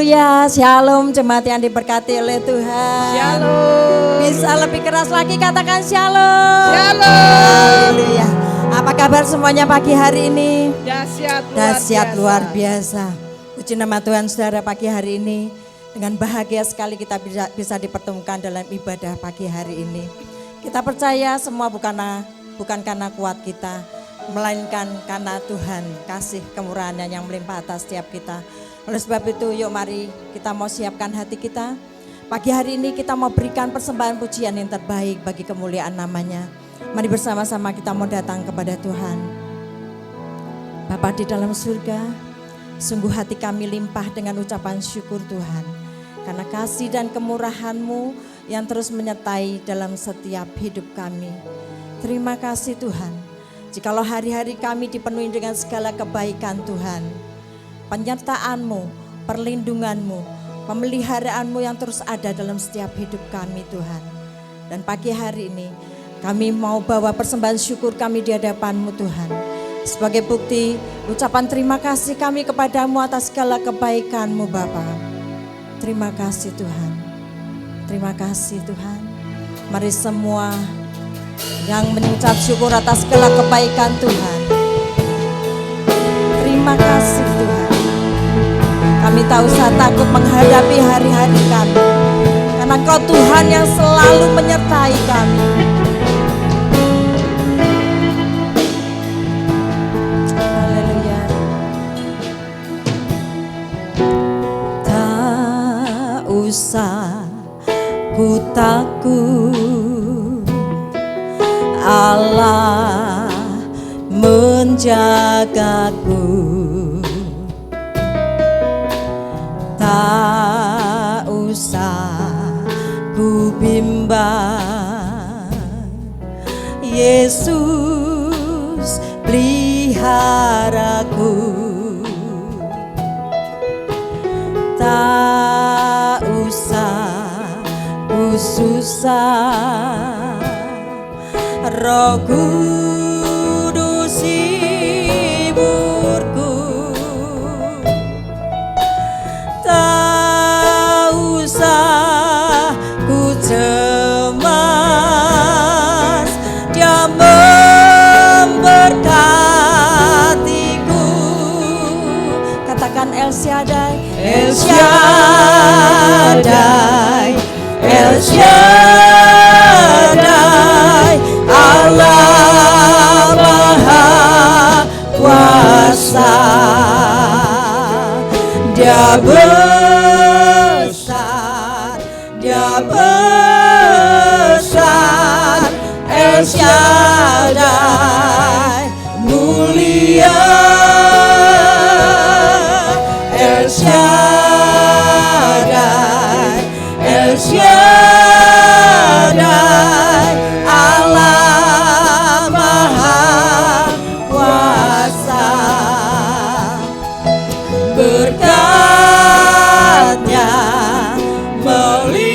Haleluya, shalom jemaat yang diberkati oleh Tuhan. Shalom. Bisa lebih keras lagi katakan shalom. Shalom. Haleluya. Apa kabar semuanya pagi hari ini? Dahsyat luar biasa. Puji nama Tuhan saudara, pagi hari ini dengan bahagia sekali kita bisa dipertemukan dalam ibadah pagi hari ini. Kita percaya semua bukan karena kuat kita, melainkan karena Tuhan kasih kemurahan-Nya yang melimpah atas setiap kita. Oleh sebab itu yuk mari kita mau siapkan hati kita. Pagi hari ini kita mau berikan persembahan pujian yang terbaik bagi kemuliaan namanya. Mari bersama-sama kita mau datang kepada Tuhan. Bapa di dalam surga, sungguh hati kami limpah dengan ucapan syukur Tuhan. Karena kasih dan kemurahan-Mu yang terus menyertai dalam setiap hidup kami. Terima kasih Tuhan. Jikalau hari-hari kami dipenuhi dengan segala kebaikan Tuhan, penyertaan-Mu, perlindungan-Mu, pemeliharaanmu yang terus ada dalam setiap hidup kami Tuhan. Dan pagi hari ini kami mau bawa persembahan syukur kami di hadapan-Mu Tuhan. Sebagai bukti ucapan terima kasih kami kepadamu atas segala kebaikan-Mu Bapa. Terima kasih Tuhan. Terima kasih Tuhan. Mari semua yang mengucap syukur atas segala kebaikan Tuhan. Terima kasih Tuhan. Kami tak usah takut menghadapi hari-hari kami, karena Kau Tuhan yang selalu menyertai kami. Haleluya. Tak usah ku takut, Allah menjagaku. Tak usah ku bimbang, Yesus peliharaku. Tak usah ku susah, Roh Kudus hiburku. Tak usah ku cemas, Dia memberkatiku. Katakan El Shaddai, El Shaddai, El Shaddai, Allah Maha Kuasa. Dia besar, Dia besar, El Shaddai mulia, El Shaddai, El Shaddai, Allah Maha Kuasa. Berkat-Nya melimpah,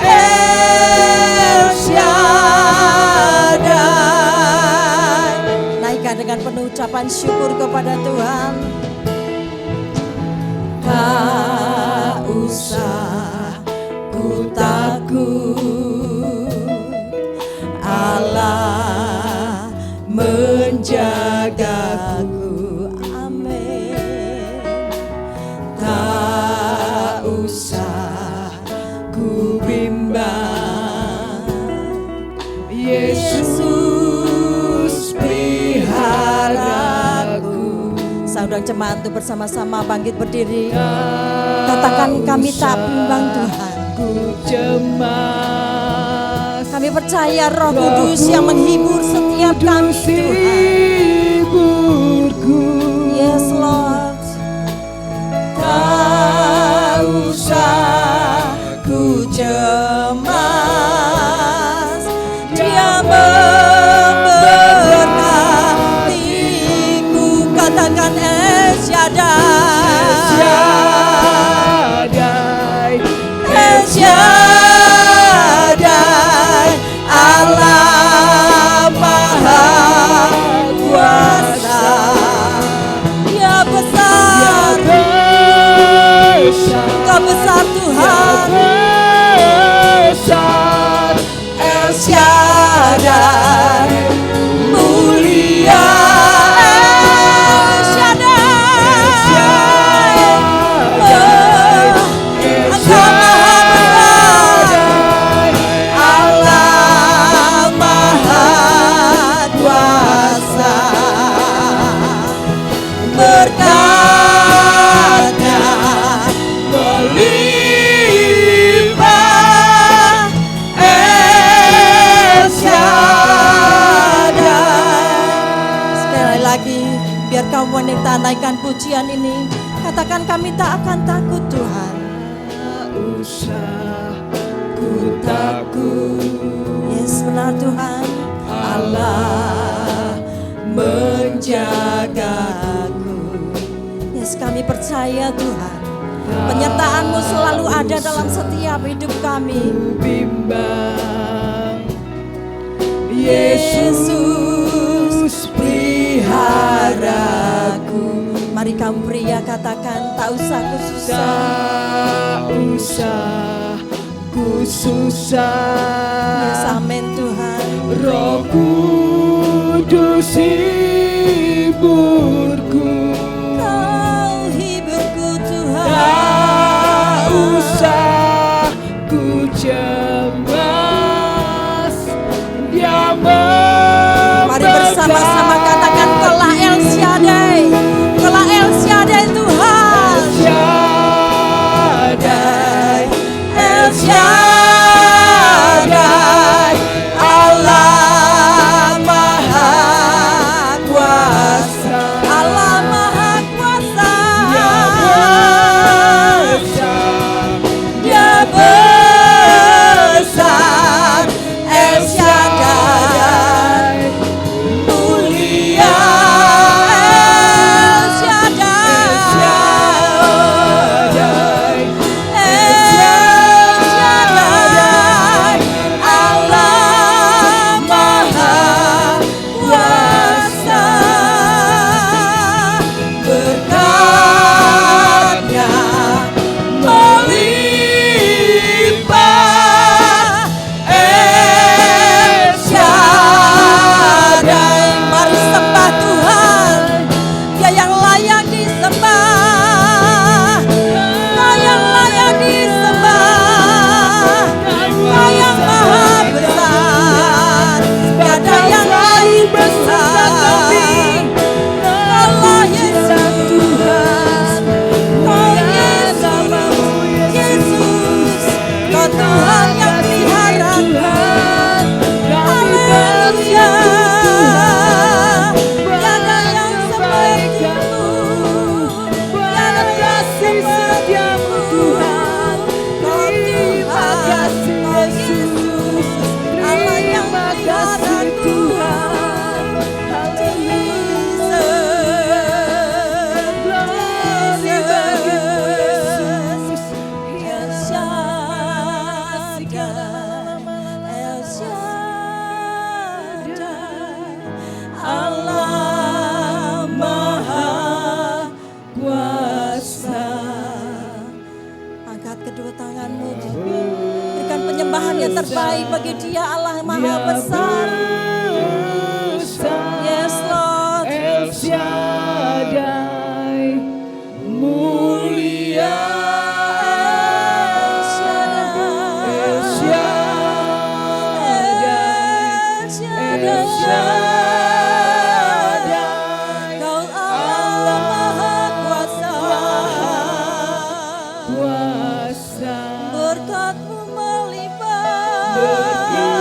El Shaddai. Naikkan dengan penuh ucapan syukur kepada Tuhan. Tak usah ku takut, Allah menjagaku. Amin. Tak usah ku bimbang, Yesus peliharaku. Saudara jemaat untuk bersama-sama bangkit berdiri. Katakan kami tak bimbang Tuhan. Ku cemas, Kami percaya Roh Kudus yang menghibur setiap kami Tuhan. hiburku. Yes Lord. Tak usah Ku cemas, Dia memberkatiku. Katakan El Shaddai, El Shaddai, Allah Maha Engkau besar Tuhan, besar El Shaddai, mulia El Shaddai. Engkau maha besar, Allah Maha Kuasa, berkatnya melimpah El Shaddai. Sekali lagi, biar kamu wanita naikkan pujian ini. Katakan kami tak akan takut Tuhan. Tak usah ku takut, Yes, benar Tuhan. Allah menjagaku. Yes, kami percaya Tuhan. Penyertaan-Mu selalu ada dalam setiap hidup kami. Bimbang Yesus peliharaku. Mari kamu pria katakan, tak usah ku susah. Tak usah ku susah. Yes, amin Tuhan. Roh Kudus hiburku. Kau hiburku Tuhan. Tak usah ku cemas. Dia Mari bersama-sama katakan, Kaulah El Shaddai. Kaulah El Shaddai Tuhan. Shaddai, El Shaddai, Allah Maha Kuasa, Allah Maha Kuasa. Dia besar, El Shaddai, mulia El Shaddai. El Shaddai, Allah Maha Kuasa, berkatnya melimpah El Shaddai. Mari sembah Tuhan. Dia yang layak disembah. Dia yang layak disembah. Dia yang maha besar. Tiada yang lain besar. Allah Yesus Tuhan. Oh Yesus, Yesus, Kau Tuhan yang pelihara. Haleluya. Tiada yang seperti-Mu. Tiada yang seperti-Mu. Kau Tuhan, oh Yesus, Allah yang pelihara Tuhan. Jesus, El Shaddai, El Shaddai, Allah Maha Kuasa. Angkat kedua tanganmu, berikan penyembahan yang terbaik bagi Dia, Allah Maha Besar. Yes Lord. El Shaddai, mulia El Shaddai, El Shaddai, El Shaddai, Kau Allah Maha Kuasa. kuasa, Berkat-Mu melimpah. berkatnya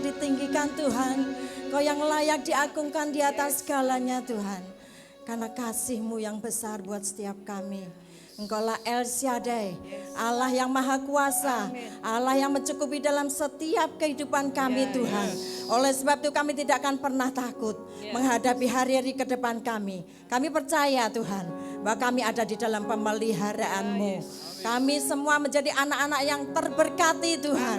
ditinggikan Tuhan. Kau yang layak diagungkan di atas segalanya Tuhan. Karena kasih-Mu yang besar buat setiap kami. Engkaulah El Shaddai, Allah yang maha kuasa, Allah yang mencukupi dalam setiap kehidupan kami Tuhan. Oleh sebab itu kami tidak akan pernah takut menghadapi hari-hari ke depan kami. Kami percaya Tuhan bahwa kami ada di dalam pemeliharaan-Mu. Kami semua menjadi anak-anak yang terberkati Tuhan.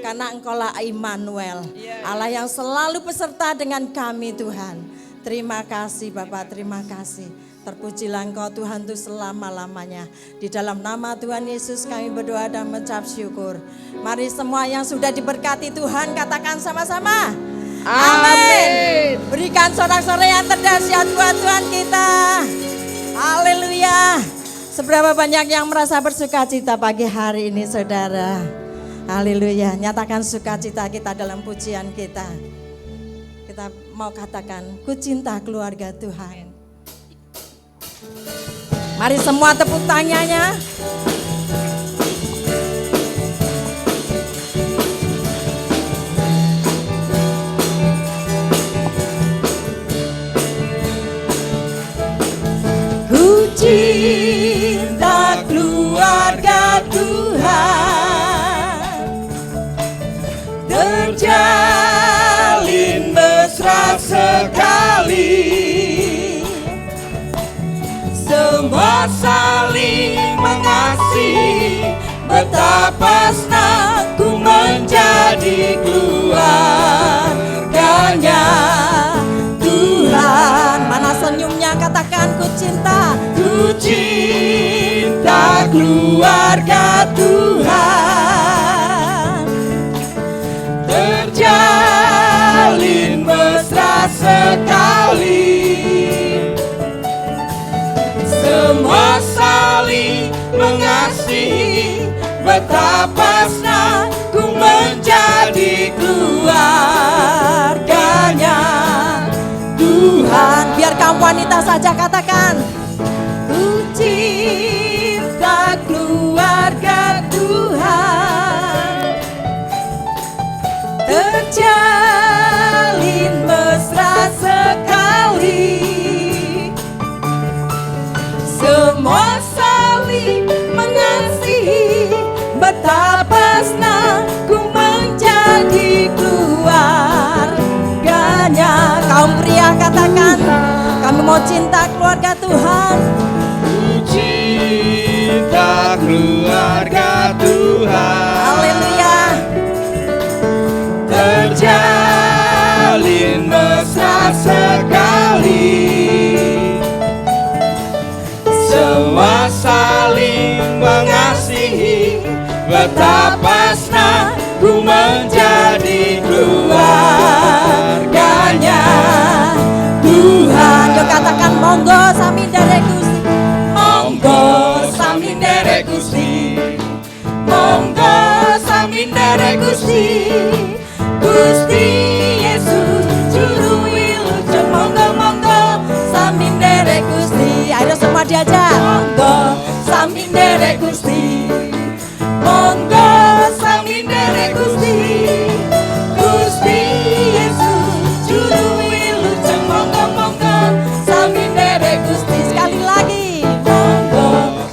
Karena Engkaulah Immanuel, Allah yang selalu beserta dengan kami Tuhan. Terima kasih Bapak, terima kasih. Terpujilah Engkau Tuhan itu selama-lamanya. Di dalam nama Tuhan Yesus kami berdoa dan mengucap syukur. Mari semua yang sudah diberkati Tuhan katakan sama-sama. Amin. Berikan sorak-sorai yang terdahsyat buat Tuhan kita. Haleluya. Seberapa banyak yang merasa bersuka cita pagi hari ini saudara. Haleluya. Nyatakan sukacita kita dalam pujian kita. Kita mau katakan, ku cinta keluarga Tuhan. Mari semua tepuk tangannya. Ku cinta keluarga Tuhan, terjalin mesra sekali. Semua saling mengasihi, betapa senang ku menjadi keluarganya Tuhan. Mana senyumnya katakan ku cinta keluarga Tuhan, terjalin mesra sekali. Semua saling mengasihi, betapa senang ku menjadi keluarganya Tuhan. Biar kaum wanita saja katakan, ku cinta keluarga Tuhan, terjalin mesra sekali. Semua saling mengasihi, betapa senang ku menjadi keluarganya. Kaum pria katakan, kami mau cinta keluarga Tuhan. Ku cinta keluarga Tuhan. Haleluya. Terjalin mesra sekali. Semua saling mengasihi, betapa senang ku menjadi keluarganya Tuhan. Yuk katakan monggo sami nderek Gusti. Monggo sami nderek Gusti, monggo sami nderek Gusti, Gusti Yesus juru wilujeng. Monggo sami nderek Gusti. Ayo semua diajak. Monggo sami nderek Gusti, monggo sami nderek Gusti, Gusti Yesus juru wilujeng. Monggo sami nderek Gusti. Sekali lagi. Monggo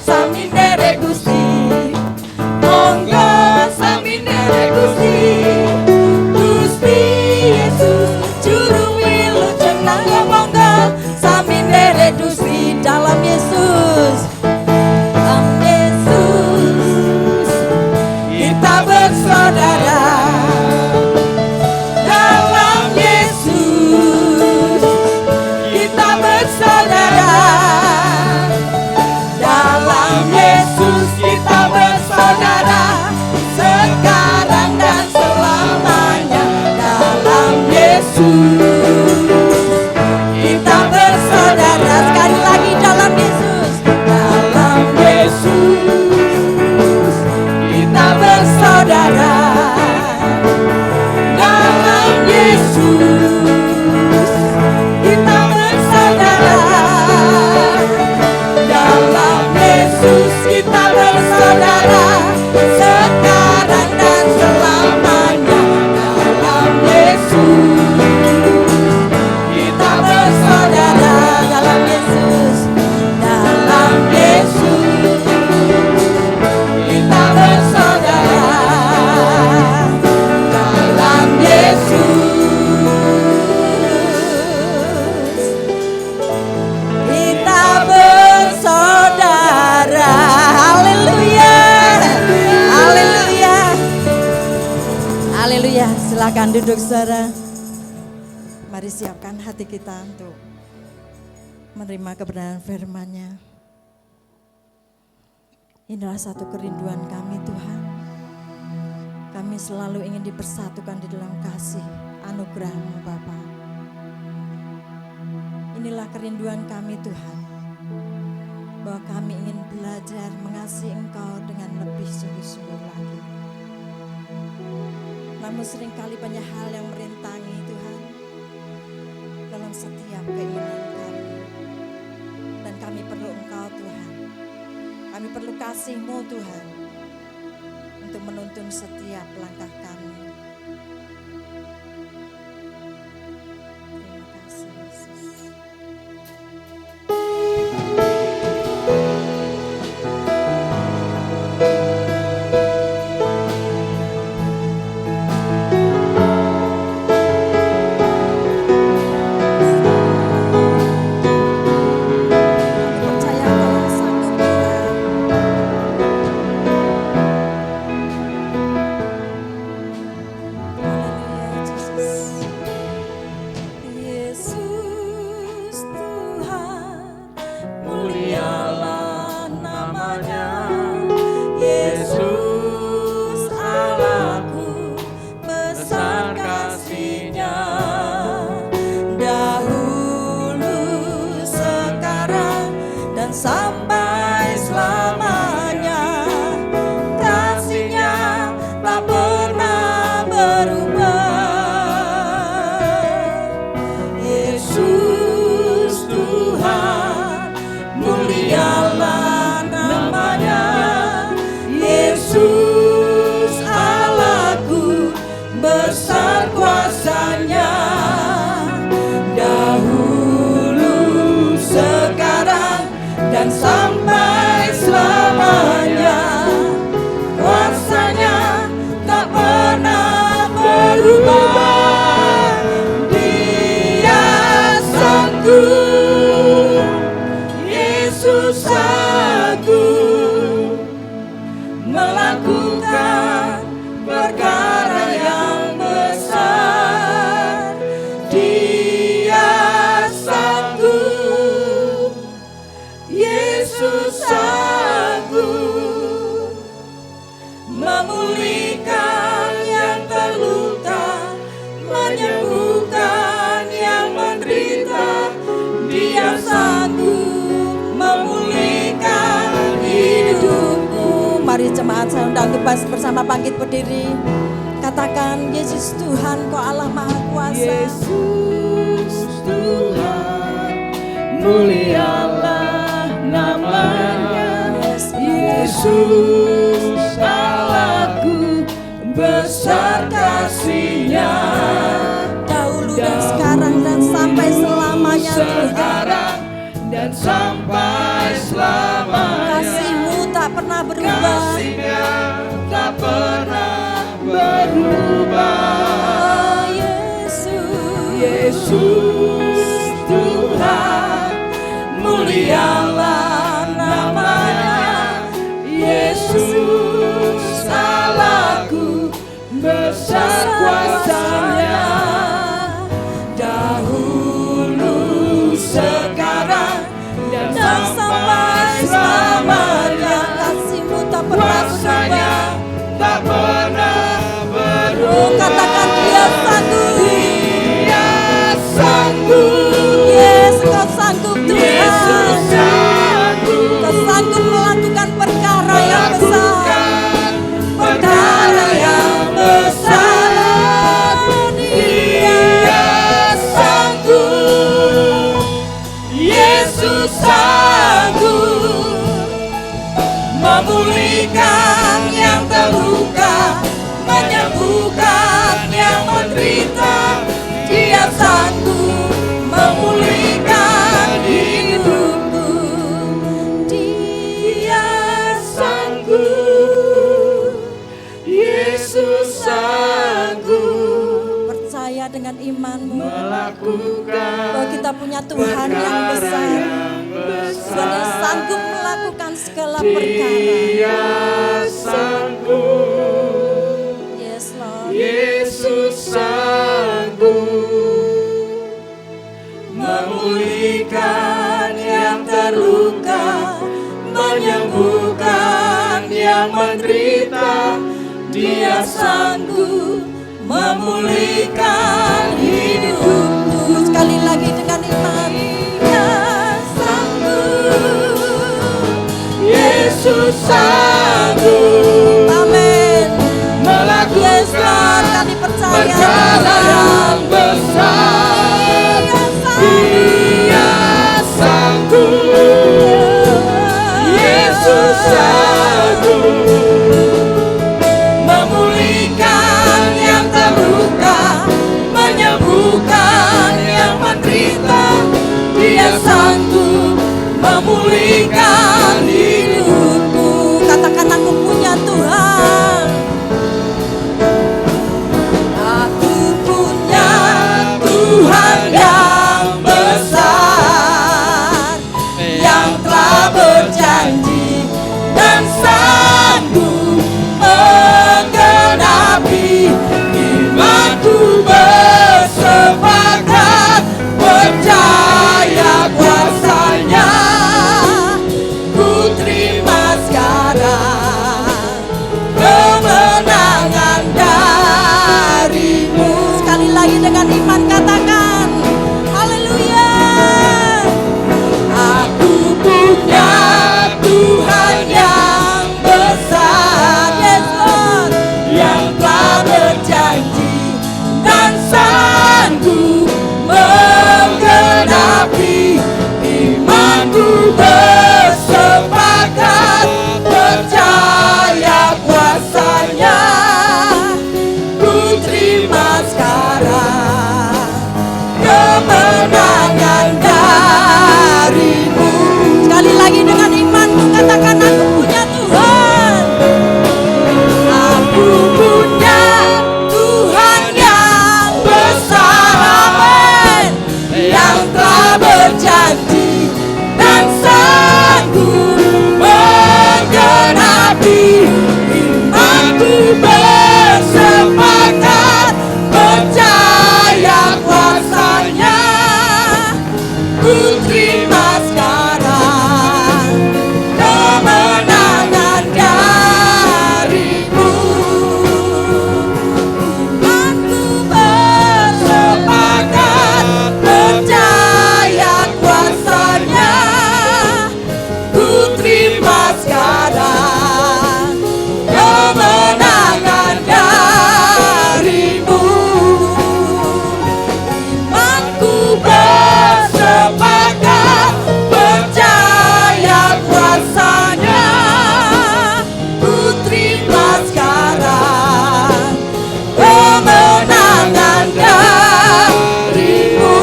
sami nderek Gusti, monggo sami nderek Gusti, Gusti Silakan duduk saudara. Mari siapkan hati kita untuk menerima kebenaran firman-Nya. Inilah satu kerinduan kami Tuhan. Kami selalu ingin dipersatukan di dalam kasih anugerah-Mu Bapa. Inilah kerinduan kami Tuhan. Bahwa kami ingin belajar mengasihi Engkau dengan lebih sungguh-sungguh lagi. Namun seringkali banyak hal yang merintangi Tuhan dalam setiap keinginan kami. Dan kami perlu Engkau Tuhan. Kami perlu kasih-Mu Tuhan untuk menuntun setiap langkah kami. Terima kasih Yesus. Sampai selamanya kasih-Nya tak pernah berubah. Yesus Tuhan, mulialah nama-Nya. Yesus Allahku, besar kuasa-Nya. Dahulu, sekarang, dan sampai selamanya kuasa-Nya tak pernah berubah. Dia sanggup, Yesus sanggup melakukan perkara yang besar. Dia sanggup, Yesus sanggup memulihkan yang terluka, menyembuhkan yang menderita. Dia sanggup memulihkan hidupku. Mari jemaat saya undang untuk bersama bangkit berdiri. Katakan, Yesus Tuhan, Kau Allah Maha Kuasa. Yesus Tuhan, mulialah nama-Nya. Yesus Allahku, besar kasih-Nya. Dahulu dan sekarang dan sampai selamanya Tuhan. Sekarang dan sampai selamanya. Kasih-Mu tak pernah berubah. Kasih-Nya tak pernah berubah. Yesus Tuhan, mulialah nama-Nya. Yesus Allahku, besar kuasa-Nya. Dahulu, sekarang, dan sampai selamanya. Kasih-Mu tak pernah Kuasa-Nya berubah. tak pernah berubah. Oh, katakan Dia sanggup. Dia sanggup. Yes, Kau sanggup Yesus Tuhan. sanggup Kau sanggup melakukan perkara yang besar. perkara yang besar. Dia sanggup. Yesus sanggup memulihkan yang terluka, menyembuhkan yang menderita. Dia sanggup memulihkan hidupku. Dia sanggup. Yesus sanggup Percaya dengan iman-Mu melakukan bahwa kita punya Tuhan yang besar. Tuhan yang sanggup melakukan segala perkara. Dia sanggup. Yes Lord. Yesus sanggup memulihkan yang terluka, menyembuhkan yang menderita. Dia sanggup memulihkan hidupku. Sekali lagi dengan iman. Dia sanggup, Yesus sanggup. Amin. Melakukan kami percaya perkara yang besar. Dia sanggup, Yesus sanggup memulihkan yang terluka, menyembuhkan yang menderita. Dia sanggup memulihkan hidupku. Katakan aku punya Tuhan. Aku punya Tuhan yang besar, yang telah berjanji dan sanggup menggenapi. Imanku bersepakat percaya kuasanya. Ku terima sekarang kemenangan darimu. Sekali lagi dengan iman katakan haleluya. Aku punya Tuhan yang besar, Yes Lord. yang telah berjanji dan sanggup menggenapi. Imanku bersepakat percaya kuasanya. Ku terima sekarang kemenangan darimu. Sekali lagi dengan imanmu katakan aku punya Tuhan. Aku punya Tuhan yang besar, Amin. yang telah berjanji dan sanggup menggenapi. Imanku bersepakat percaya kuasanya. Ku terima sekarang kemenangan darimu. Imanku bersepakat percaya kuasanya. Ku terima sekarang kemenangan darimu. Imanku bersepakat percaya kuasanya. Ku terima sekarang kemenangan darimu.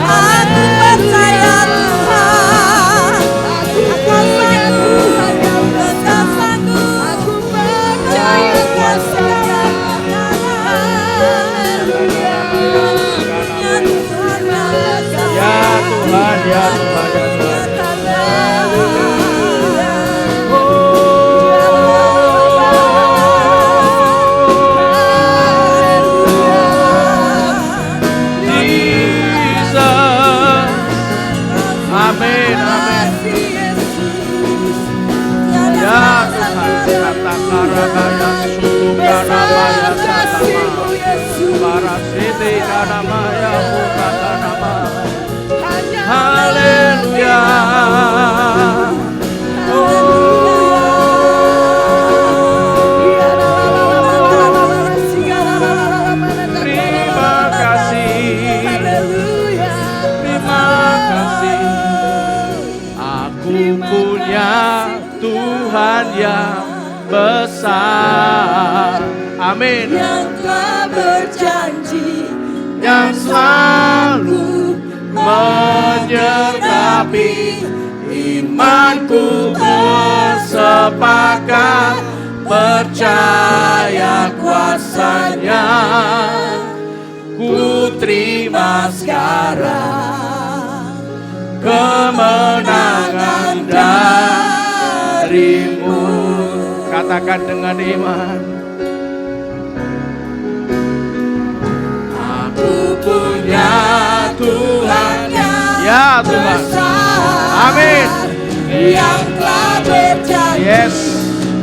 Aku percaya Tuhan. Engkau sanggup. Engkau sanggup. Aku percaya kuasanya. Ya Tuhan, Ya Tuhan, ya Tuhan, ya Tuhan. Jesus. Amin, amin. Ya Tuhan, kata karakaya sukarabaya satama. Parasiti kanamaya mukatanama. Haleluya. Terima kasih. Terima kasih. Aku punya Tuhan yang besar. Amin. Yang telah berjanji Yang selalu menyertapi. Imanku bersepakat percaya kuasanya. Ku terima sekarang kemenangan darimu. Katakan dengan iman. Amin. yang telah berjanji Yes.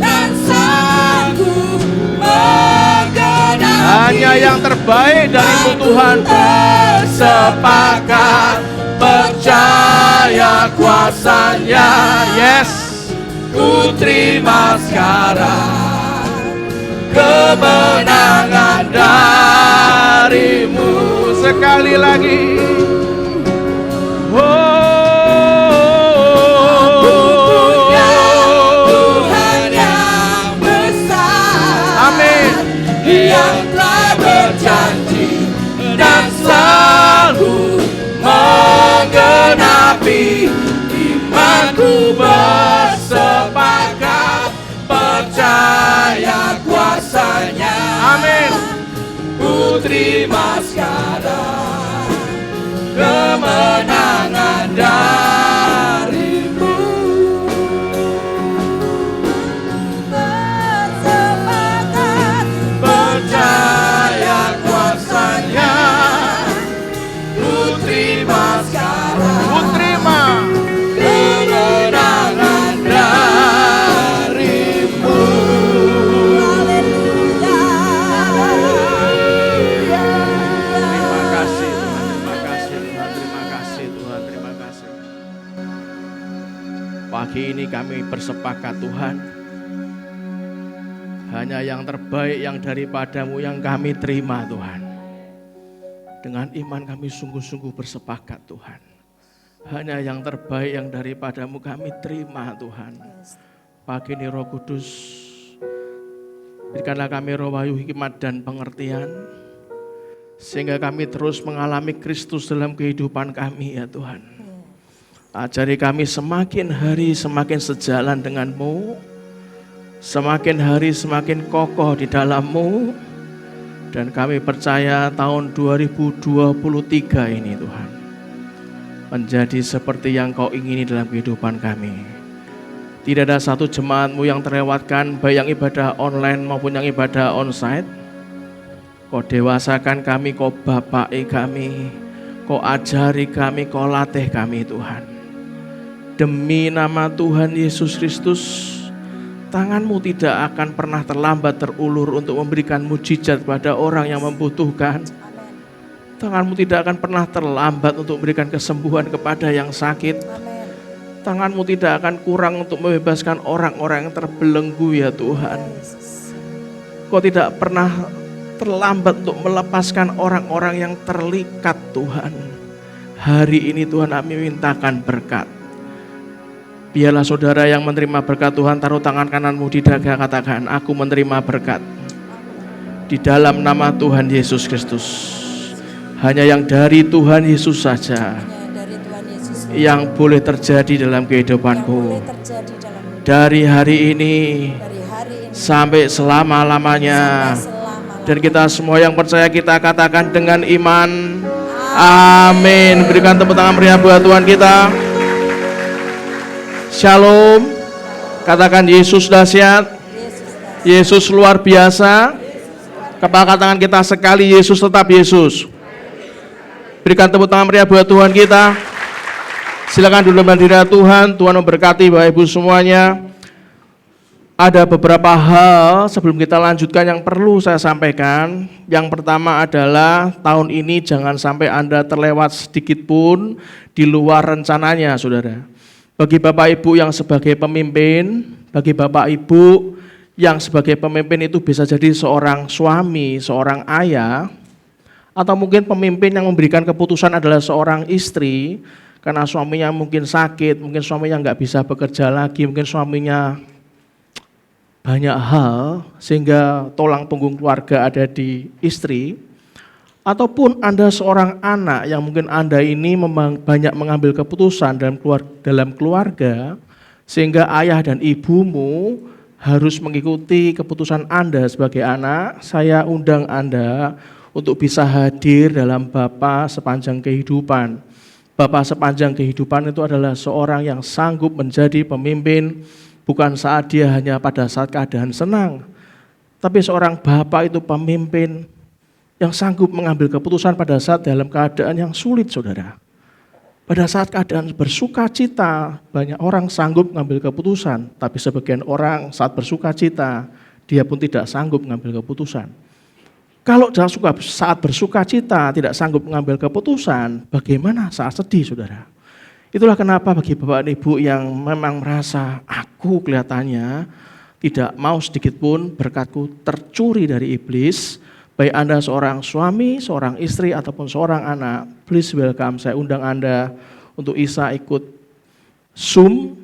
dan sanggup menggenapi. Hanya yang terbaik darimu Tuhan. Sepakat Percaya kuasanya. Yes. Ku terima sekarang kemenangan darimu. Sekali lagi. Tuhan yang besar, Amin. yang telah berjanji Dan selalu menggenapi. Imanku bersepakat percaya kuasanya. Amin. Ku terima sekarang kemenangan darimu. bersepakat Percaya kuasanya. Ku terima sekarang. Ku terima kemenangan darimu. Terima kasih Tuhan, terima kasih Tuhan, terima kasih Tuhan, terima kasih. Pagi ini kami bersepakat Tuhan, hanya yang terbaik yang daripadamu yang kami terima Tuhan. Dengan iman kami sungguh-sungguh bersepakat Tuhan. Hanya yang terbaik yang daripadamu kami terima Tuhan. Pagi ini Roh Kudus, berikanlah kami roh wahyu, hikmat dan pengertian, sehingga kami terus mengalami Kristus dalam kehidupan kami ya Tuhan. Ajari kami semakin hari semakin sejalan denganmu, semakin hari semakin kokoh di dalam-Mu, dan kami percaya tahun 2023 ini Tuhan menjadi seperti yang Kau ingini dalam kehidupan kami. Tidak ada satu jemaat-Mu yang terlewatkan, baik yang ibadah online maupun yang ibadah onsite. Kau dewasakan kami, Kau bapai kami, Kau ajari kami, Kau latih kami Tuhan. Demi nama Tuhan Yesus Kristus, tangan-Mu tidak akan pernah terlambat terulur untuk memberikan mujizat pada orang yang membutuhkan. Tangan-Mu tidak akan pernah terlambat untuk memberikan kesembuhan kepada yang sakit. Tangan-Mu tidak akan kurang untuk membebaskan orang-orang yang terbelenggu ya Tuhan. Kau tidak pernah terlambat untuk melepaskan orang-orang yang terlikat Tuhan. Hari ini Tuhan kami mintakan berkat. Biarlah saudara yang menerima berkat Tuhan taruh tangan kananmu di dada, katakan, aku menerima berkat. Di dalam nama Tuhan Yesus Kristus. Hanya yang dari Tuhan Yesus saja yang boleh terjadi dalam kehidupanku. Dari hari ini sampai selama-lamanya. Dan kita semua yang percaya kita katakan dengan iman, amin. Berikan tepuk tangan meriah buat Tuhan kita. Shalom. Katakan Yesus dahsyat, Yesus luar biasa. Kepala tangan kita sekali, Yesus tetap Yesus. Berikan tepuk tangan meriah buat Tuhan kita. Silakan duduk hadirat Tuhan. Tuhan memberkati Bapak Ibu semuanya. Ada beberapa hal sebelum kita lanjutkan yang perlu saya sampaikan. Yang pertama adalah tahun ini jangan sampai Anda terlewat sedikit pun di luar rencananya, saudara. Bagi Bapak Ibu yang sebagai pemimpin, bagi Bapak Ibu yang sebagai pemimpin itu bisa jadi seorang suami, seorang ayah, atau mungkin pemimpin yang memberikan keputusan adalah seorang istri, karena suaminya mungkin sakit, mungkin suaminya nggak bisa bekerja lagi, mungkin suaminya banyak hal sehingga tulang punggung keluarga ada di istri. Ataupun Anda seorang anak yang mungkin Anda ini banyak mengambil keputusan dalam keluarga, sehingga ayah dan ibumu harus mengikuti keputusan Anda sebagai anak. Saya undang Anda untuk bisa hadir dalam Bapa sepanjang kehidupan. Bapa sepanjang kehidupan itu adalah seorang yang sanggup menjadi pemimpin, bukan saat dia hanya pada saat keadaan senang, tapi seorang Bapa itu pemimpin yang sanggup mengambil keputusan pada saat dalam keadaan yang sulit, saudara. Pada saat keadaan bersuka cita, banyak orang sanggup mengambil keputusan, tapi sebagian orang saat bersuka cita, dia pun tidak sanggup mengambil keputusan. Kalau saat bersuka cita tidak sanggup mengambil keputusan, bagaimana saat sedih, saudara? Itulah kenapa bagi Bapak dan Ibu yang memang merasa, aku kelihatannya tidak mau sedikit pun berkatku tercuri dari iblis, baik Anda seorang suami, seorang istri, ataupun seorang anak, please welcome, saya undang Anda untuk bisa ikut Zoom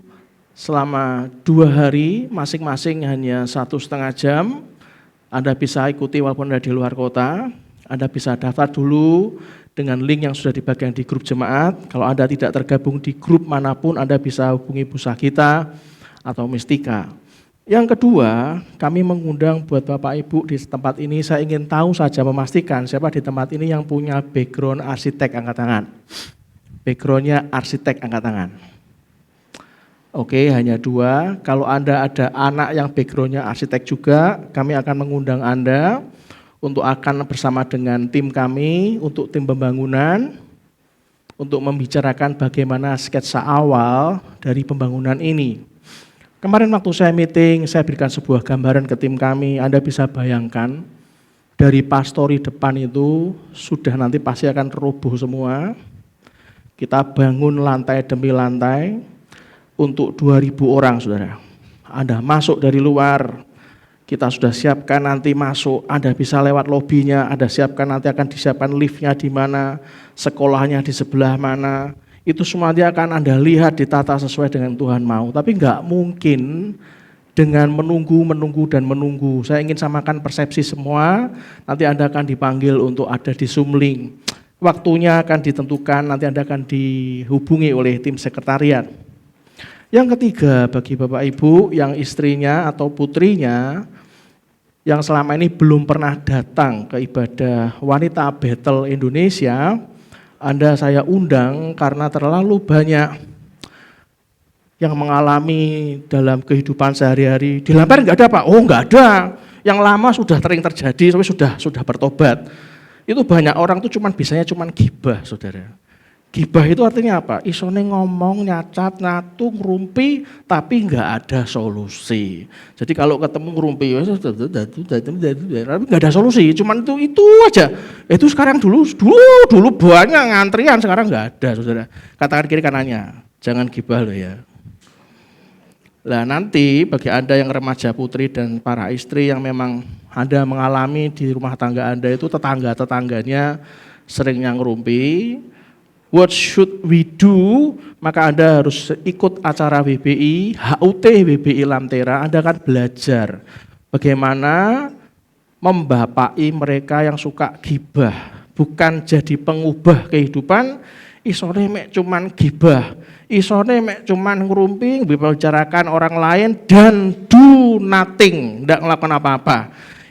selama 2 hari, masing-masing hanya 1,5 jam. Anda bisa ikuti walaupun Anda di luar kota, Anda bisa daftar dulu dengan link yang sudah dibagikan di grup jemaat. Kalau Anda tidak tergabung di grup manapun, Anda bisa hubungi Bu Sagita atau Mistika. Yang kedua, kami mengundang buat Bapak Ibu di tempat ini, saya ingin tahu saja memastikan siapa di tempat ini yang punya background arsitek, angkat tangan. Backgroundnya arsitek, angkat tangan. Oke, hanya 2. Kalau Anda ada anak yang backgroundnya arsitek juga, kami akan mengundang Anda untuk akan bersama dengan tim kami, untuk tim pembangunan, untuk membicarakan bagaimana sketsa awal dari pembangunan ini. Kemarin waktu saya meeting, saya berikan sebuah gambaran ke tim kami. Anda bisa bayangkan, dari pastori depan itu sudah nanti pasti akan roboh semua. Kita bangun lantai demi lantai untuk 2.000 orang, saudara. Anda masuk dari luar, kita sudah siapkan nanti masuk, Anda bisa lewat lobinya, Anda siapkan nanti akan disiapkan liftnya di mana, sekolahnya di sebelah mana. Itu semua dia akan Anda lihat ditata sesuai dengan Tuhan mau. Tapi enggak mungkin dengan menunggu. Saya ingin samakan persepsi semua, nanti Anda akan dipanggil untuk ada di Zoom link. Waktunya akan ditentukan, nanti Anda akan dihubungi oleh tim sekretariat. Yang ketiga, bagi Bapak Ibu yang istrinya atau putrinya yang selama ini belum pernah datang ke ibadah Wanita Bethel Indonesia, Anda saya undang karena terlalu banyak yang mengalami dalam kehidupan sehari-hari. Di Lampir enggak ada, Pak? Oh, enggak ada. Yang lama sudah sering terjadi, tapi sudah bertobat. Itu banyak orang tuh bisanya gibah, saudara. Gibah itu artinya apa? Isone ngomong, nyacat, ngatu, ngerumpi, tapi enggak ada solusi. Jadi kalau ketemu ngerumpi, tapi enggak ada solusi, cuman itu aja. Itu sekarang dulu banyak ngantrian, sekarang enggak ada, saudara. Katakan kiri kanannya, jangan gibah loh ya. Nah nanti bagi Anda yang remaja putri dan para istri yang memang Anda mengalami di rumah tangga Anda itu tetangganya sering yang ngerumpi, what should we do? Maka Anda harus ikut acara WBI, HUT WBI Lamtera. Anda akan belajar bagaimana membapai mereka yang suka gibah, bukan jadi pengubah kehidupan. Isone mek cuman gibah, isone mek cuman ngerumpi, membicarakan orang lain dan do nothing, tidak melakukan apa-apa.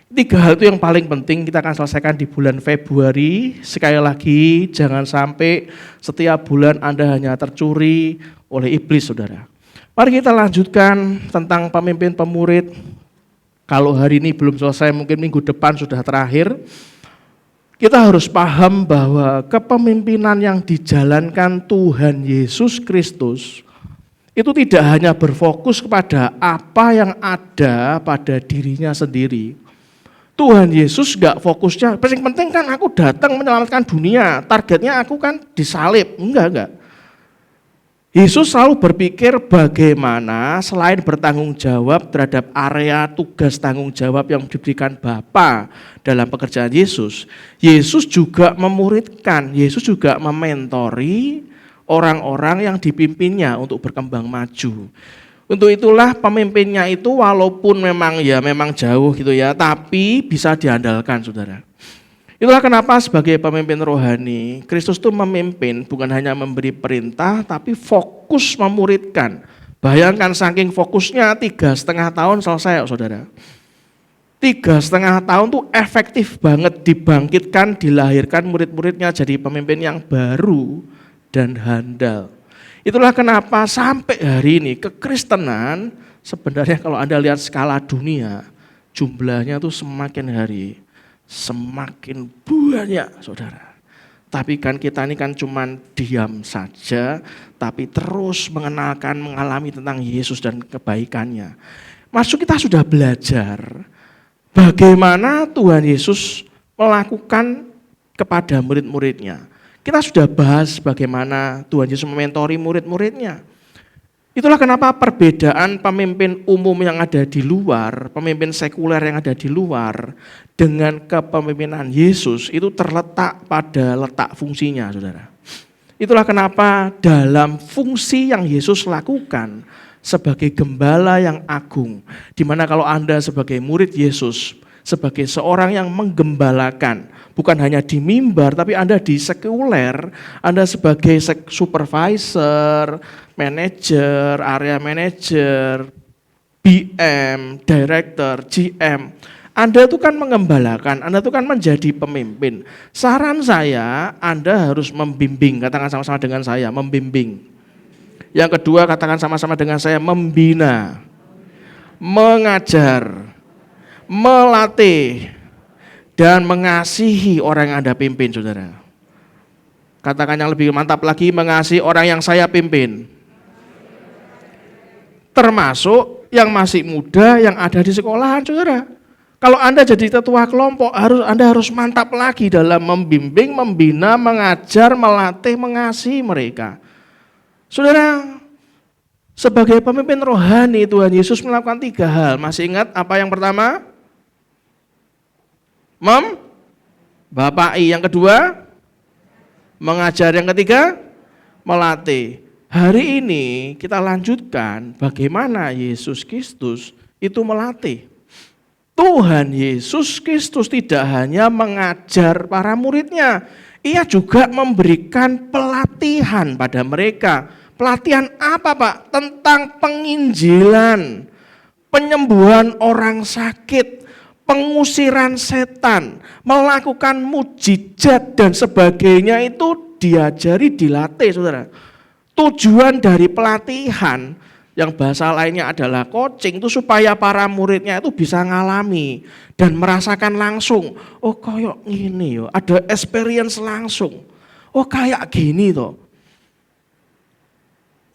3 hal itu yang paling penting kita akan selesaikan di bulan Februari. Sekali lagi, jangan sampai setiap bulan Anda hanya tercuri oleh iblis, saudara. Mari kita lanjutkan tentang pemimpin pemurid. Kalau hari ini belum selesai, mungkin minggu depan sudah terakhir. Kita harus paham bahwa kepemimpinan yang dijalankan Tuhan Yesus Kristus itu tidak hanya berfokus kepada apa yang ada pada dirinya sendiri. Tuhan Yesus enggak fokusnya, paling penting kan aku datang menyelamatkan dunia, targetnya aku kan disalib, enggak. Yesus selalu berpikir bagaimana selain bertanggung jawab terhadap area tugas tanggung jawab yang diberikan Bapa dalam pekerjaan Yesus, Yesus juga memuridkan, Yesus juga mementori orang-orang yang dipimpinnya untuk berkembang maju. Untuk itulah pemimpinnya itu walaupun memang jauh gitu ya, tapi bisa diandalkan, saudara. Itulah kenapa sebagai pemimpin rohani, Kristus itu memimpin bukan hanya memberi perintah, tapi fokus memuridkan. Bayangkan saking fokusnya 3,5 tahun selesai, saudara. 3,5 tahun tuh efektif banget dibangkitkan, dilahirkan murid-muridnya jadi pemimpin yang baru dan handal. Itulah kenapa sampai hari ini kekristenan sebenarnya kalau Anda lihat skala dunia, jumlahnya tuh semakin hari semakin banyak, saudara. Tapi kan kita ini kan cuman diam saja, tapi terus mengalami tentang Yesus dan kebaikannya. Maksud kita sudah belajar bagaimana Tuhan Yesus melakukan kepada murid-muridnya. Kita sudah bahas bagaimana Tuhan Yesus mementori murid-muridnya. Itulah kenapa perbedaan pemimpin umum yang ada di luar, pemimpin sekuler yang ada di luar, dengan kepemimpinan Yesus itu terletak pada letak fungsinya, saudara. Itulah kenapa dalam fungsi yang Yesus lakukan sebagai gembala yang agung, di mana kalau Anda sebagai murid Yesus, sebagai seorang yang menggembalakan, bukan hanya di mimbar, tapi Anda di sekuler, Anda sebagai supervisor, manajer, area manajer, BM, director, GM, Anda itu kan mengembalakan, Anda itu kan menjadi pemimpin. Saran saya, Anda harus membimbing, katakan sama-sama dengan saya, membimbing. Yang kedua, katakan sama-sama dengan saya, membina, mengajar, melatih, dan mengasihi orang yang Anda pimpin, saudara. Katakan yang lebih mantap lagi, mengasihi orang yang saya pimpin. Termasuk yang masih muda yang ada di sekolahan, saudara. Kalau Anda jadi ketua kelompok, Anda harus mantap lagi dalam membimbing, membina, mengajar, melatih, mengasihi mereka. Saudara, sebagai pemimpin rohani Tuhan Yesus melakukan 3 hal. Masih ingat apa yang pertama? Membapai. Yang kedua, mengajar. Yang ketiga, melatih. Hari ini kita lanjutkan bagaimana Yesus Kristus itu melatih. Tuhan Yesus Kristus tidak hanya mengajar para muridnya, Ia juga memberikan pelatihan pada mereka. Pelatihan apa, Pak? Tentang penginjilan, penyembuhan orang sakit, pengusiran setan, melakukan mujizat dan sebagainya itu diajari, dilatih, saudara. Tujuan dari pelatihan yang bahasa lainnya adalah coaching itu supaya para muridnya itu bisa ngalami dan merasakan langsung. Oh kayak gini yo, ada experience langsung. Oh kayak gini toh.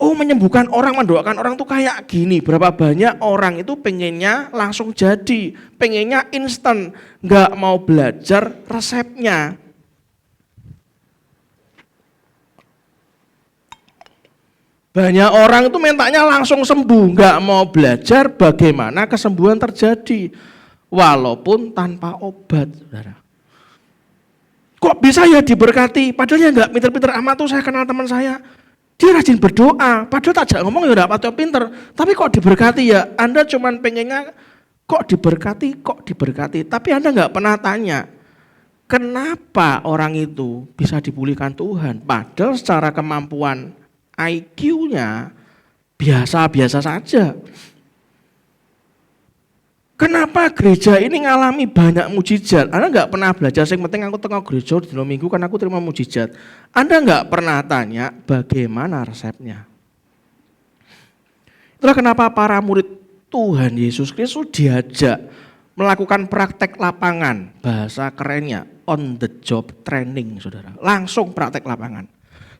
Oh menyembuhkan orang, mendoakan orang tuh kayak gini. Berapa banyak orang itu pengennya langsung jadi, pengennya instan, nggak mau belajar resepnya. Banyak orang itu mintanya langsung sembuh, nggak mau belajar bagaimana kesembuhan terjadi, walaupun tanpa obat, saudara. Kok bisa ya diberkati? Padahal ya nggak pinter-pinter amat tuh, saya kenal teman saya. Dia rajin berdoa, padahal tak ngomong ya enggak patut pinter. Tapi kok diberkati ya, Anda cuman pengennya kok diberkati. Tapi Anda enggak pernah tanya, kenapa orang itu bisa dipulihkan Tuhan? Padahal secara kemampuan IQ-nya biasa-biasa saja. Kenapa gereja ini ngalami banyak mujizat? Anda enggak pernah belajar, yang penting aku tengah gereja di minggu kan aku terima mujizat. Anda enggak pernah tanya bagaimana resepnya. Itulah kenapa para murid Tuhan Yesus Kristus diajak melakukan praktek lapangan. Bahasa kerennya on the job training, saudara. Langsung praktek lapangan.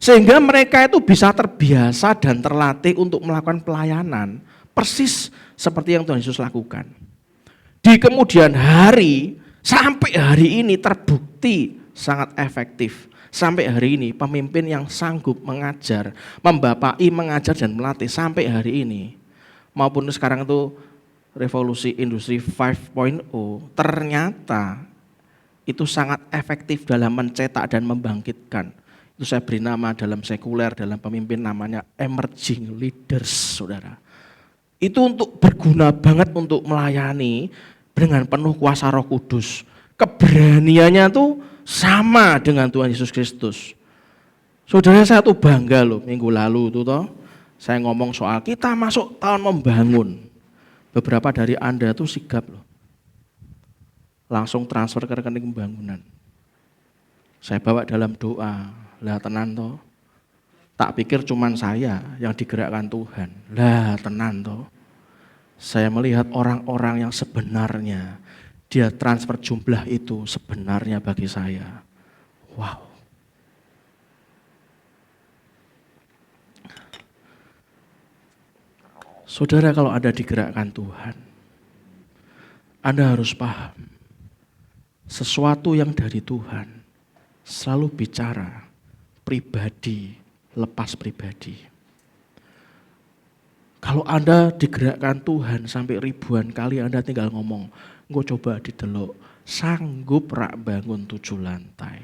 Sehingga mereka itu bisa terbiasa dan terlatih untuk melakukan pelayanan. Persis seperti yang Tuhan Yesus lakukan. Di kemudian hari, sampai hari ini terbukti sangat efektif. Sampai hari ini pemimpin yang sanggup mengajar, membapai, mengajar dan melatih sampai hari ini. Maupun sekarang itu revolusi industri 5.0 ternyata itu sangat efektif dalam mencetak dan membangkitkan. Itu saya beri nama dalam sekuler, dalam pemimpin namanya emerging leaders, saudara. Itu untuk berguna banget untuk melayani dengan penuh kuasa Roh Kudus. Keberaniannya tuh sama dengan Tuhan Yesus Kristus. Saudara, saya tuh bangga loh, minggu lalu tuh toh, saya ngomong soal kita masuk tahun membangun. Beberapa dari Anda tuh sigap loh. Langsung transfer ke rekening pembangunan. Saya bawa dalam doa, lah tenan toh. Tak pikir cuman saya yang digerakkan Tuhan. Lah tenan toh. Saya melihat orang-orang yang sebenarnya dia transfer jumlah itu sebenarnya bagi saya. Wow. Saudara, kalau Anda digerakkan Tuhan, Anda harus paham, sesuatu yang dari Tuhan selalu bicara pribadi, lepas pribadi. Kalau Anda digerakkan Tuhan sampai ribuan kali Anda tinggal ngomong, engko coba didelok, sanggup rak bangun 7 lantai.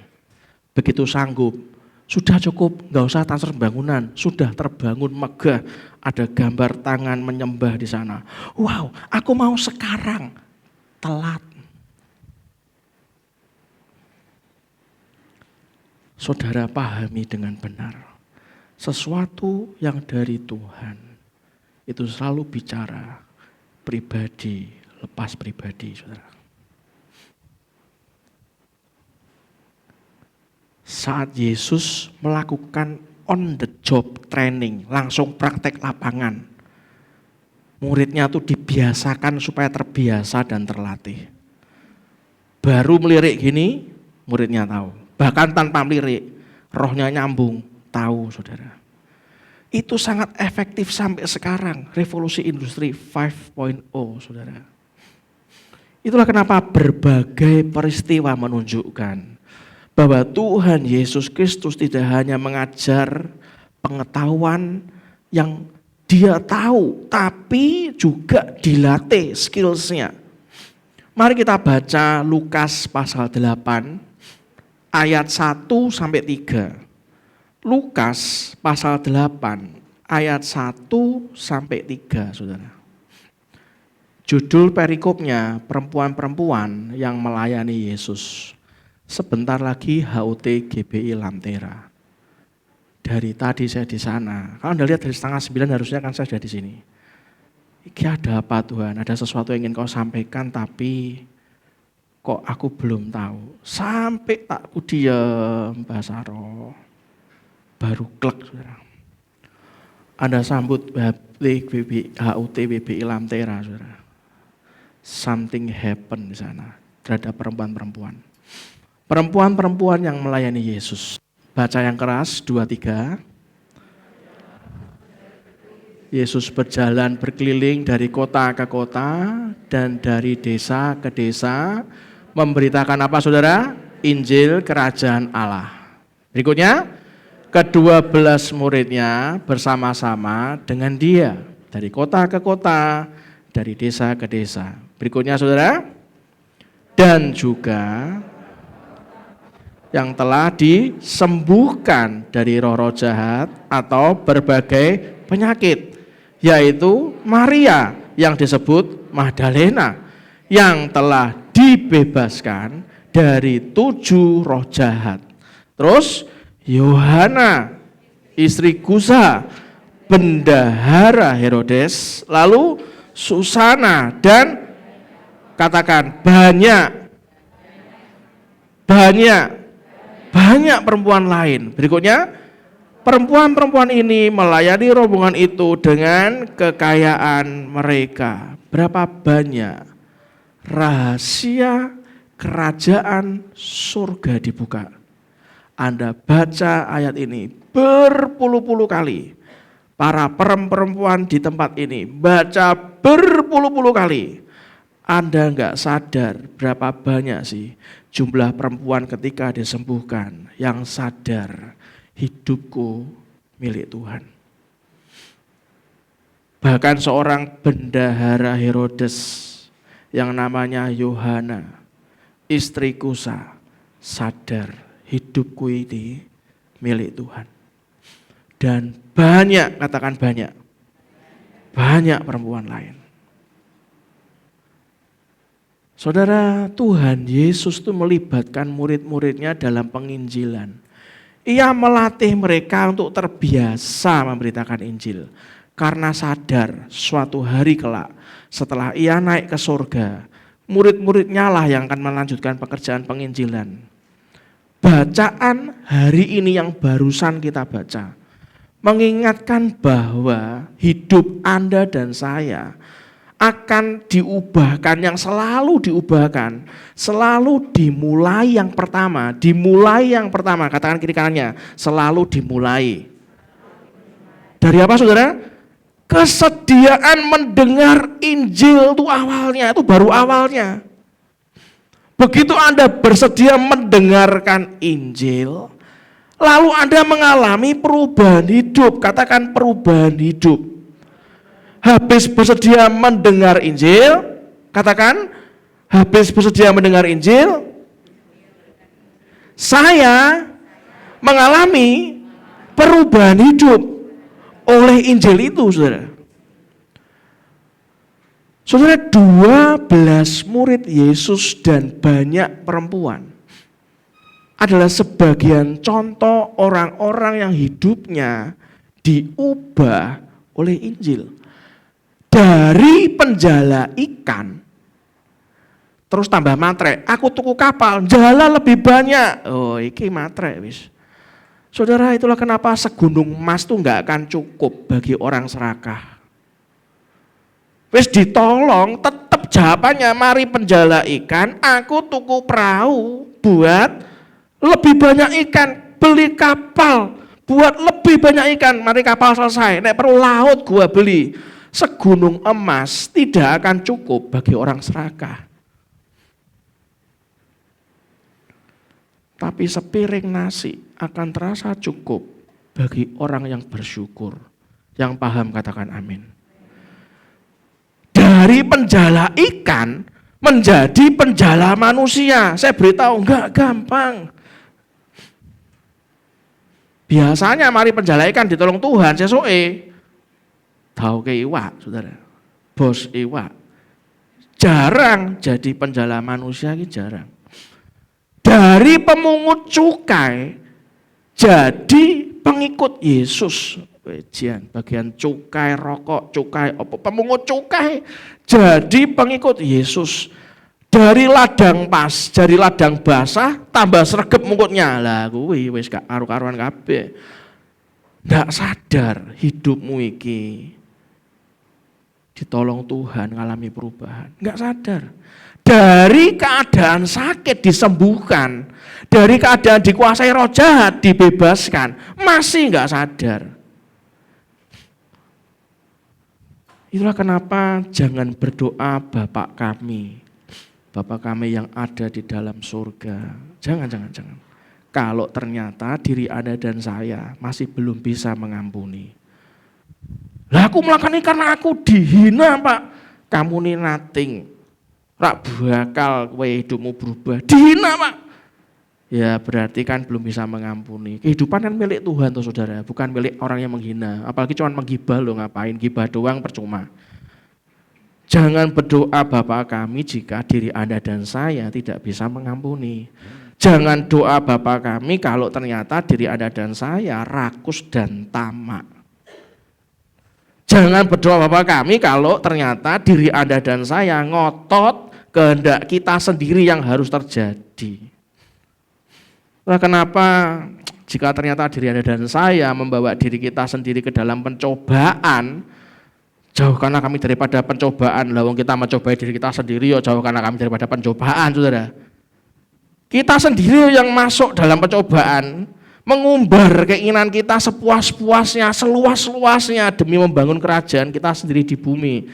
Begitu sanggup, sudah cukup, nggak usah transfer bangunan, sudah terbangun megah, ada gambar tangan menyembah di sana. Wow, aku mau sekarang, telat. Saudara pahami dengan benar, sesuatu yang dari Tuhan itu selalu bicara pribadi, lepas pribadi, saudara. Saat Yesus melakukan on the job training, langsung praktek lapangan, muridnya tuh dibiasakan supaya terbiasa dan terlatih. Baru melirik gini, muridnya tahu. Bahkan tanpa melirik, rohnya nyambung, tahu saudara. Itu sangat efektif sampai sekarang, revolusi industri 5.0 saudara. Itulah kenapa berbagai peristiwa menunjukkan bahwa Tuhan Yesus Kristus tidak hanya mengajar pengetahuan yang dia tahu, tapi juga dilatih skillsnya. Mari kita baca Lukas pasal 8 ayat 1 sampai 3. Lukas pasal 8 ayat 1 sampai 3, saudara. Judul perikopnya perempuan-perempuan yang melayani Yesus. Sebentar lagi HUT GBI Lamtera. Dari tadi saya di sana. Kalau Anda lihat dari 8:30 harusnya kan saya sudah di sini. Ini ada apa Tuhan? Ada sesuatu yang ingin kau sampaikan tapi kok aku belum tahu. Sampai tak ku diam bahasa roh. Baru klek saudara. Anda sambut HUT GBI Lamtera saudara. Something happen di sana terhadap perempuan-perempuan. Perempuan-perempuan yang melayani Yesus. Baca yang keras, 2-3. Yesus berjalan berkeliling dari kota ke kota dan dari desa ke desa. Memberitakan apa saudara? Injil kerajaan Allah. Berikutnya, ke-12 muridnya bersama-sama dengan dia. Dari kota ke kota, dari desa ke desa. Berikutnya saudara. Dan juga yang telah disembuhkan dari roh-roh jahat atau berbagai penyakit, yaitu Maria yang disebut Magdalena, yang telah dibebaskan dari 7 roh jahat. Terus Yohana, istri Kusa, bendahara Herodes, lalu Susana, dan katakan banyak perempuan lain. Berikutnya, perempuan-perempuan ini melayani rombongan itu dengan kekayaan mereka. Berapa banyak rahasia kerajaan surga dibuka. Anda baca ayat ini berpuluh-puluh kali. Para perempuan di tempat ini baca berpuluh-puluh kali. Anda enggak sadar berapa banyak sih jumlah perempuan ketika disembuhkan yang sadar hidupku milik Tuhan. Bahkan seorang bendahara Herodes yang namanya Yohana, istri Kusa, sadar hidupku ini milik Tuhan. Dan banyak, katakan banyak perempuan lain. Saudara, Tuhan Yesus itu melibatkan murid-muridnya dalam penginjilan. Ia melatih mereka untuk terbiasa memberitakan Injil. Karena sadar suatu hari kelak setelah ia naik ke surga, murid-muridnya lah yang akan melanjutkan pekerjaan penginjilan. Bacaan hari ini yang barusan kita baca mengingatkan bahwa hidup Anda dan saya akan diubahkan, yang selalu diubahkan, selalu dimulai yang pertama, katakan kiri kanannya, selalu dimulai. Dari apa saudara? Kesediaan mendengar Injil itu awalnya, itu baru awalnya. Begitu Anda bersedia mendengarkan Injil, lalu Anda mengalami perubahan hidup, katakan perubahan hidup. Habis bersedia mendengar Injil, katakan habis bersedia mendengar Injil, saya mengalami perubahan hidup oleh Injil itu, saudara. Saudara, 12 murid Yesus dan banyak perempuan adalah sebagian contoh orang-orang yang hidupnya diubah oleh Injil. Dari penjala ikan, terus tambah matre, aku tuku kapal, jala lebih banyak. Oh, iki matre wis. Saudara, itulah kenapa segunung emas itu enggak akan cukup bagi orang serakah. Wis ditolong, tetap jawabannya mari penjala ikan, aku tuku perahu buat lebih banyak ikan, beli kapal buat lebih banyak ikan, mari kapal selesai, nek perlu laut gua beli. Segunung emas tidak akan cukup bagi orang serakah. Tapi sepiring nasi akan terasa cukup bagi orang yang bersyukur. Yang paham katakan amin. Dari penjala ikan menjadi penjala manusia. Saya beritahu enggak gampang. Biasanya mari penjala ikan ditolong Tuhan sesuai. Tahu ke iwak, saudara. Bos iwak. Jarang jadi penjala manusia ini jarang. Dari pemungut cukai jadi pengikut Yesus. Bagian cukai rokok, cukai apa? Pemungut cukai jadi pengikut Yesus. Dari ladang pas, dari ladang basah tambah sregep mungkutnya. Lah kuwi wis gak karu-karuan kabeh. Ndak sadar hidupmu iki ditolong Tuhan ngalami perubahan. Nggak sadar. Dari keadaan sakit disembuhkan, dari keadaan dikuasai roh jahat dibebaskan, masih nggak sadar. Itulah kenapa jangan berdoa Bapak kami yang ada di dalam surga. Jangan. Kalau ternyata diri Anda dan saya masih belum bisa mengampuni. Lah aku melakukan ini karena aku dihina, Pak. Kamu ini nothing. Rak bakal kowe hidupmu berubah. Dihina, Pak. Ya berarti kan belum bisa mengampuni. Kehidupan kan milik Tuhan tuh saudara, bukan milik orang yang menghina. Apalagi cuma menggibah lo, ngapain gibah doang percuma. Jangan berdoa Bapa kami jika diri Anda dan saya tidak bisa mengampuni. Jangan doa Bapa kami kalau ternyata diri Anda dan saya rakus dan tamak. Jangan berdoa Bapa kami kalau ternyata diri Anda dan saya ngotot kehendak kita sendiri yang harus terjadi. Nah, kenapa jika ternyata diri Anda dan saya membawa diri kita sendiri ke dalam pencobaan, jauhkanlah kami daripada pencobaan. Lah wong kita mencobai diri kita sendiri, ya jauhkanlah kami daripada pencobaan, saudara. Kita sendiri yang masuk dalam pencobaan, mengumbar keinginan kita sepuas-puasnya, seluas-luasnya demi membangun kerajaan kita sendiri di bumi.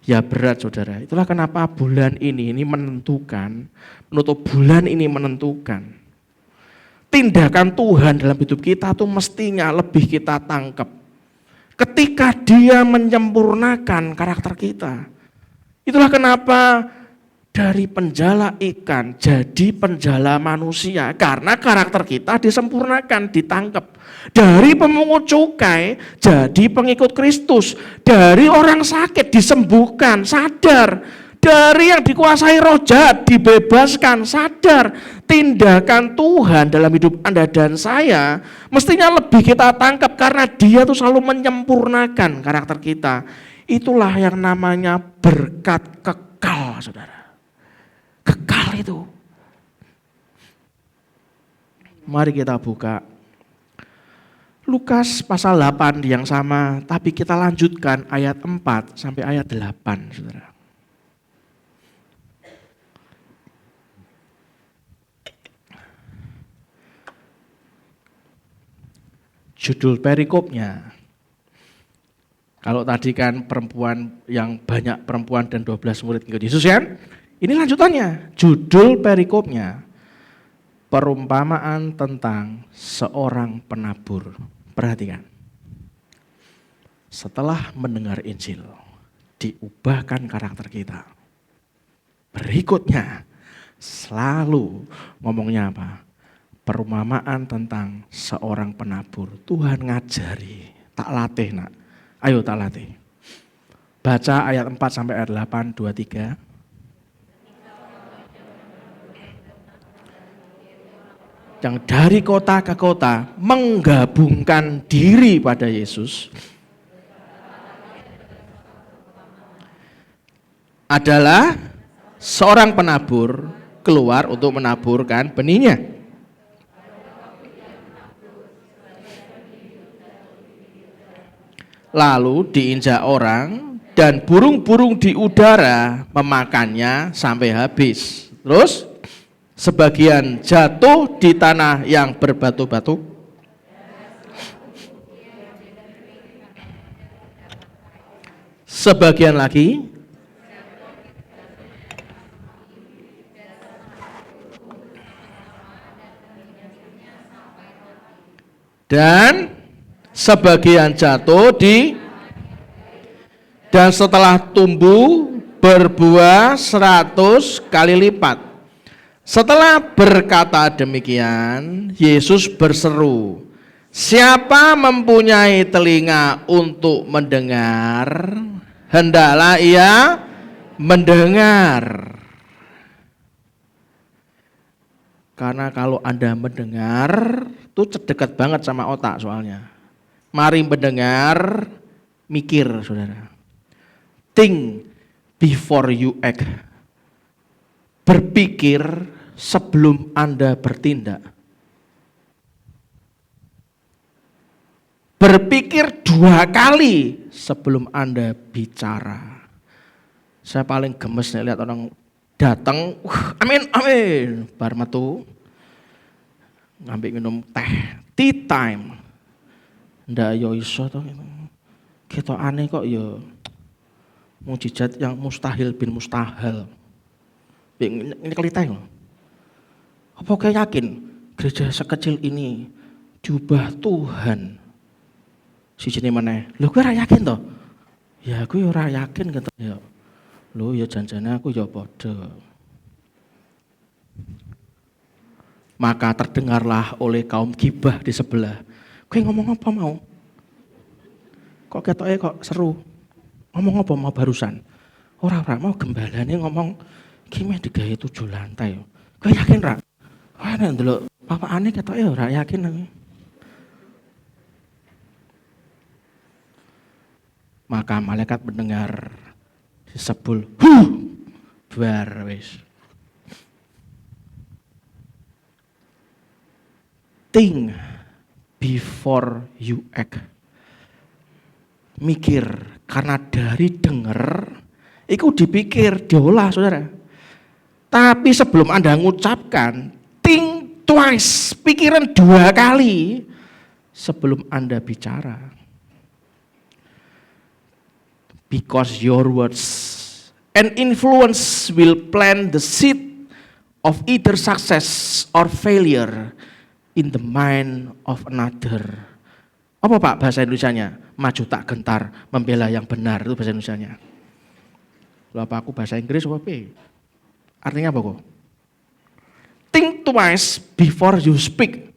Ya berat saudara. Itulah kenapa bulan ini menentukan, menutup bulan ini menentukan. Tindakan Tuhan dalam hidup kita tuh mestinya lebih kita tangkap. Ketika Dia menyempurnakan karakter kita. Itulah kenapa dari penjala ikan jadi penjala manusia, karena karakter kita disempurnakan, ditangkap. Dari pemungut cukai jadi pengikut Kristus, dari orang sakit disembuhkan, sadar. Dari yang dikuasai roh jahat dibebaskan, sadar. Tindakan Tuhan dalam hidup Anda dan saya mestinya lebih kita tangkap, karena Dia tuh selalu menyempurnakan karakter kita. Itulah yang namanya berkat kekal, saudara. Kekal itu. Mari kita buka Lukas pasal 8 yang sama, tapi kita lanjutkan ayat 4 sampai ayat 8, saudara. Judul perikopnya, Kalau tadi kan perempuan yang banyak perempuan dan 12 murid ikut Yesus kan? Ini lanjutannya, judul perikopnya. Perumpamaan tentang seorang penabur. Perhatikan. Setelah mendengar Injil, diubahkan karakter kita. Berikutnya, selalu ngomongnya apa? Perumpamaan tentang seorang penabur. Tuhan ngajari, tak latih nak. Ayo tak latih. Baca ayat 4 sampai ayat 8, 2, 3. Yang dari kota ke kota menggabungkan diri pada Yesus adalah seorang penabur keluar untuk menaburkan benihnya. Lalu diinjak orang dan burung-burung di udara memakannya sampai habis. Terus sebagian jatuh di tanah yang berbatu-batu. Sebagian lagi dan sebagian jatuh dan setelah tumbuh berbuah 100 kali lipat. Setelah berkata demikian, Yesus berseru, siapa mempunyai telinga untuk mendengar, hendaklah ia mendengar. Karena kalau Anda mendengar, itu dekat banget sama otak soalnya. Mari mendengar, mikir saudara. Think before you act. Berpikir sebelum Anda bertindak. Berpikir 2 kali sebelum Anda bicara. Saya paling gemes nih lihat orang datang, amin, amin, bar metu, ngambil minum teh, tea time, ndak yo iso toh, kita aneh kok yo, mujizat yang mustahil bin mustahil, ini kelitah loh, apa kayak yakin gereja sekecil ini diubah Tuhan, si jenis mana, lo gue yakin toh, ya gue ora yakin gitu ya. Lo ya janjane aku ya padha. Maka terdengarlah oleh kaum gibah di sebelah. Kowe ngomong apa mau? Kok ketoke kok seru? Ngomong apa mau barusan? Ora mau gembalane ngomong iki meh digawe 7 lantai. Kowe yakin ra? Wah nek ndelok papakane ketoke ora yakin aku. Maka malaikat mendengar disebul, bar wis. Think before you act. Mikir, karena dari denger, itu dipikir, diolah saudara. Tapi sebelum Anda mengucapkan, think twice, pikiran 2 kali sebelum Anda bicara. Because your words and influence will plant the seed of either success or failure in the mind of another. Apa Pak bahasa Indonesianya? Maju tak gentar, membela yang benar, itu bahasa Indonesianya. Loh apa aku bahasa Inggris apa apa? Artinya apa kok? Think twice before you speak.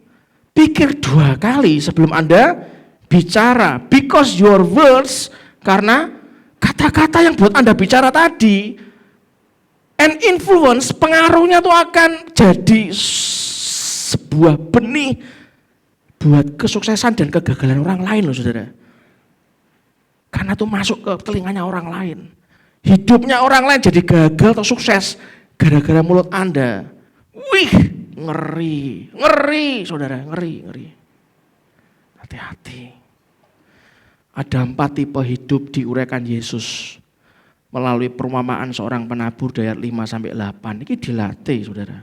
Pikir 2 kali sebelum Anda bicara. Because your words, karena kata-kata yang buat Anda bicara tadi, and influence, pengaruhnya itu akan jadi sebuah benih buat kesuksesan dan kegagalan orang lain loh saudara. Karena itu masuk ke telinganya orang lain. Hidupnya orang lain jadi gagal atau sukses gara-gara mulut Anda. Wih, ngeri saudara, ngeri. Hati-hati. Ada 4 tipe hidup diuraikan Yesus melalui perumpamaan seorang penabur dari ayat 5 sampai 8. Ini dilatih saudara.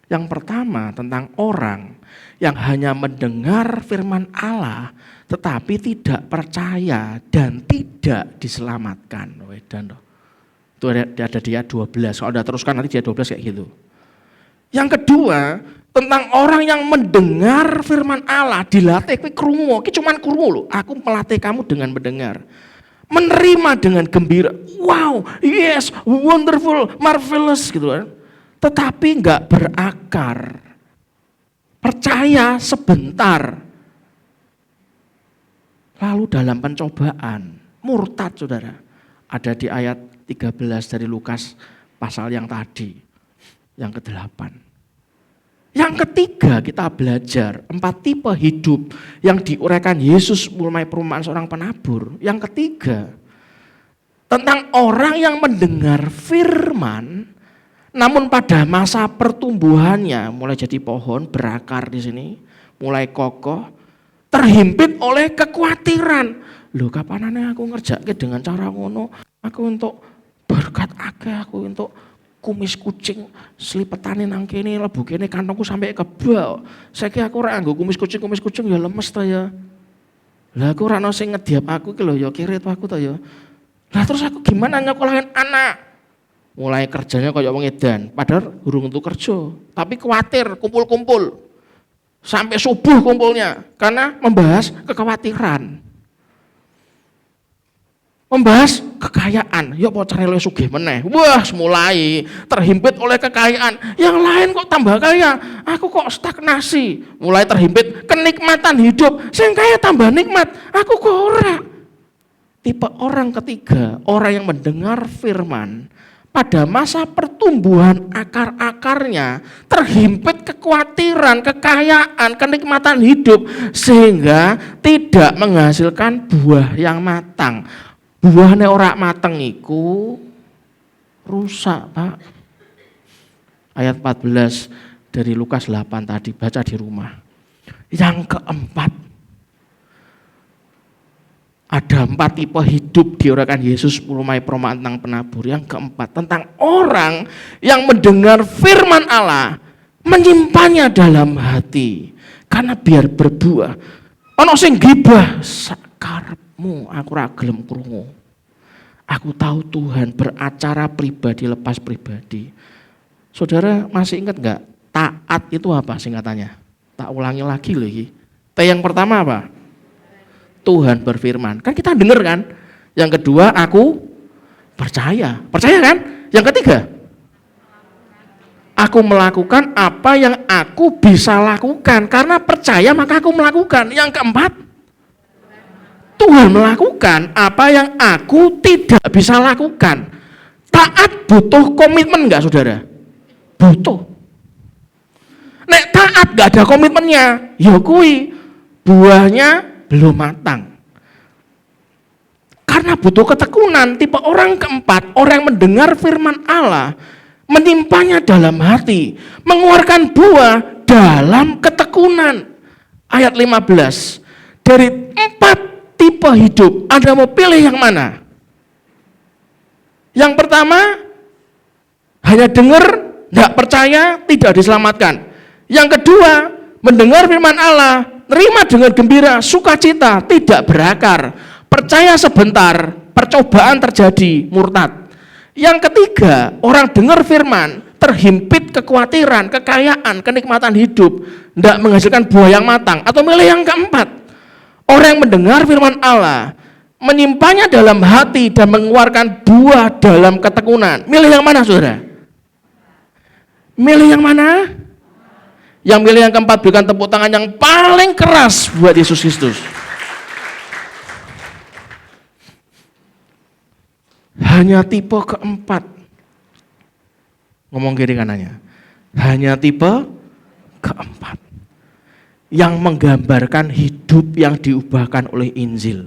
Yang pertama tentang orang yang hanya mendengar firman Allah tetapi tidak percaya dan tidak diselamatkan. Itu ada di ayat 12. Kalau Anda teruskan nanti di ayat 12 kayak gitu. Yang kedua, tentang orang yang mendengar firman Allah, dilatih, kowe krungu, iki cuman krungu lho. Aku melatih kamu dengan mendengar. Menerima dengan gembira. Wow, yes, wonderful, marvelous gitu kan. Tetapi enggak berakar. Percaya sebentar. Lalu dalam pencobaan, murtad saudara. Ada di ayat 13 dari Lukas pasal yang tadi, yang ke-8. Yang ketiga kita belajar 4 tipe hidup yang diuraikan Yesus mulai perumpamaan seorang penabur. Yang ketiga tentang orang yang mendengar firman namun pada masa pertumbuhannya mulai jadi pohon berakar di sini, mulai kokoh, terhimpit oleh kekhawatiran. Loh kapanane aku ngerjake dengan cara ngono, aku untuk berkat akeh, aku untuk kumis kucing selipetane nang kene lebu kene kantongku sampai kebal. Saiki aku ora nggo kumis kucing ya lemes ta ya. Lah aku ora ono sing ngediap aku iki lho ya kirit aku ta ya. Lah terus aku gimana nyekolahin anak? Mulai kerjanya kayak wong edan, padahal urung untuk kerja, tapi khawatir kumpul-kumpul. Sampai subuh kumpulnya karena membahas kekhawatiran. Membahas kekayaan, ya apa carane luwih sugih meneh. Wah, mulai terhimpit oleh kekayaan. Yang lain kok tambah kaya, aku kok stagnasi. Mulai terhimpit kenikmatan hidup, sing kaya tambah nikmat, aku kok ora. Tipe orang ketiga, orang yang mendengar firman pada masa pertumbuhan akar-akarnya terhimpit kekhawatiran, kekayaan, kenikmatan hidup sehingga tidak menghasilkan buah yang matang. Buahnya ora mateng iku rusak, Pak. Ayat 14 dari Lukas 8 tadi, baca di rumah. Yang keempat, ada 4 tipe hidup diuraikan Yesus mulai perumpamaan tentang penabur. Yang keempat, tentang orang yang mendengar firman Allah, menyimpannya dalam hati karena biar berbuah. Ono sing gibah sakarepmu, aku ora gelem krungu. Aku tahu Tuhan beracara pribadi lepas pribadi. Saudara masih ingat enggak? Taat itu apa singkatannya? Tak ulangi lagi loh ini. T yang pertama apa? Tuhan berfirman. Kan kita dengar kan? Yang kedua aku percaya. Percaya kan? Yang ketiga aku melakukan apa yang aku bisa lakukan. Karena percaya maka aku melakukan. Yang keempat Tuhan melakukan apa yang aku tidak bisa lakukan. Taat butuh komitmen enggak saudara? Butuh. Nek taat enggak ada komitmennya, ya kui buahnya belum matang. Karena butuh ketekunan. Tipe orang keempat, orang yang mendengar firman Allah, menyimpannya dalam hati, mengeluarkan buah dalam ketekunan. Ayat 15. Dari 4 tipe hidup, Anda mau pilih yang mana? Yang pertama, hanya dengar, tidak percaya, tidak diselamatkan. Yang kedua, mendengar firman Allah, terima dengan gembira, sukacita, tidak berakar. Percaya sebentar, percobaan terjadi, murtad. Yang ketiga, orang dengar firman, terhimpit kekhawatiran, kekayaan, kenikmatan hidup, tidak menghasilkan buah yang matang. Atau milih yang keempat, orang yang mendengar firman Allah, menyimpannya dalam hati dan mengeluarkan buah dalam ketekunan. Milih yang mana saudara? Milih yang mana? Yang milih yang keempat, berikan tepuk tangan yang paling keras buat Yesus Kristus. Hanya tipe keempat. Ngomong kiri kanannya. Hanya tipe keempat yang menggambarkan hidup yang diubahkan oleh Injil.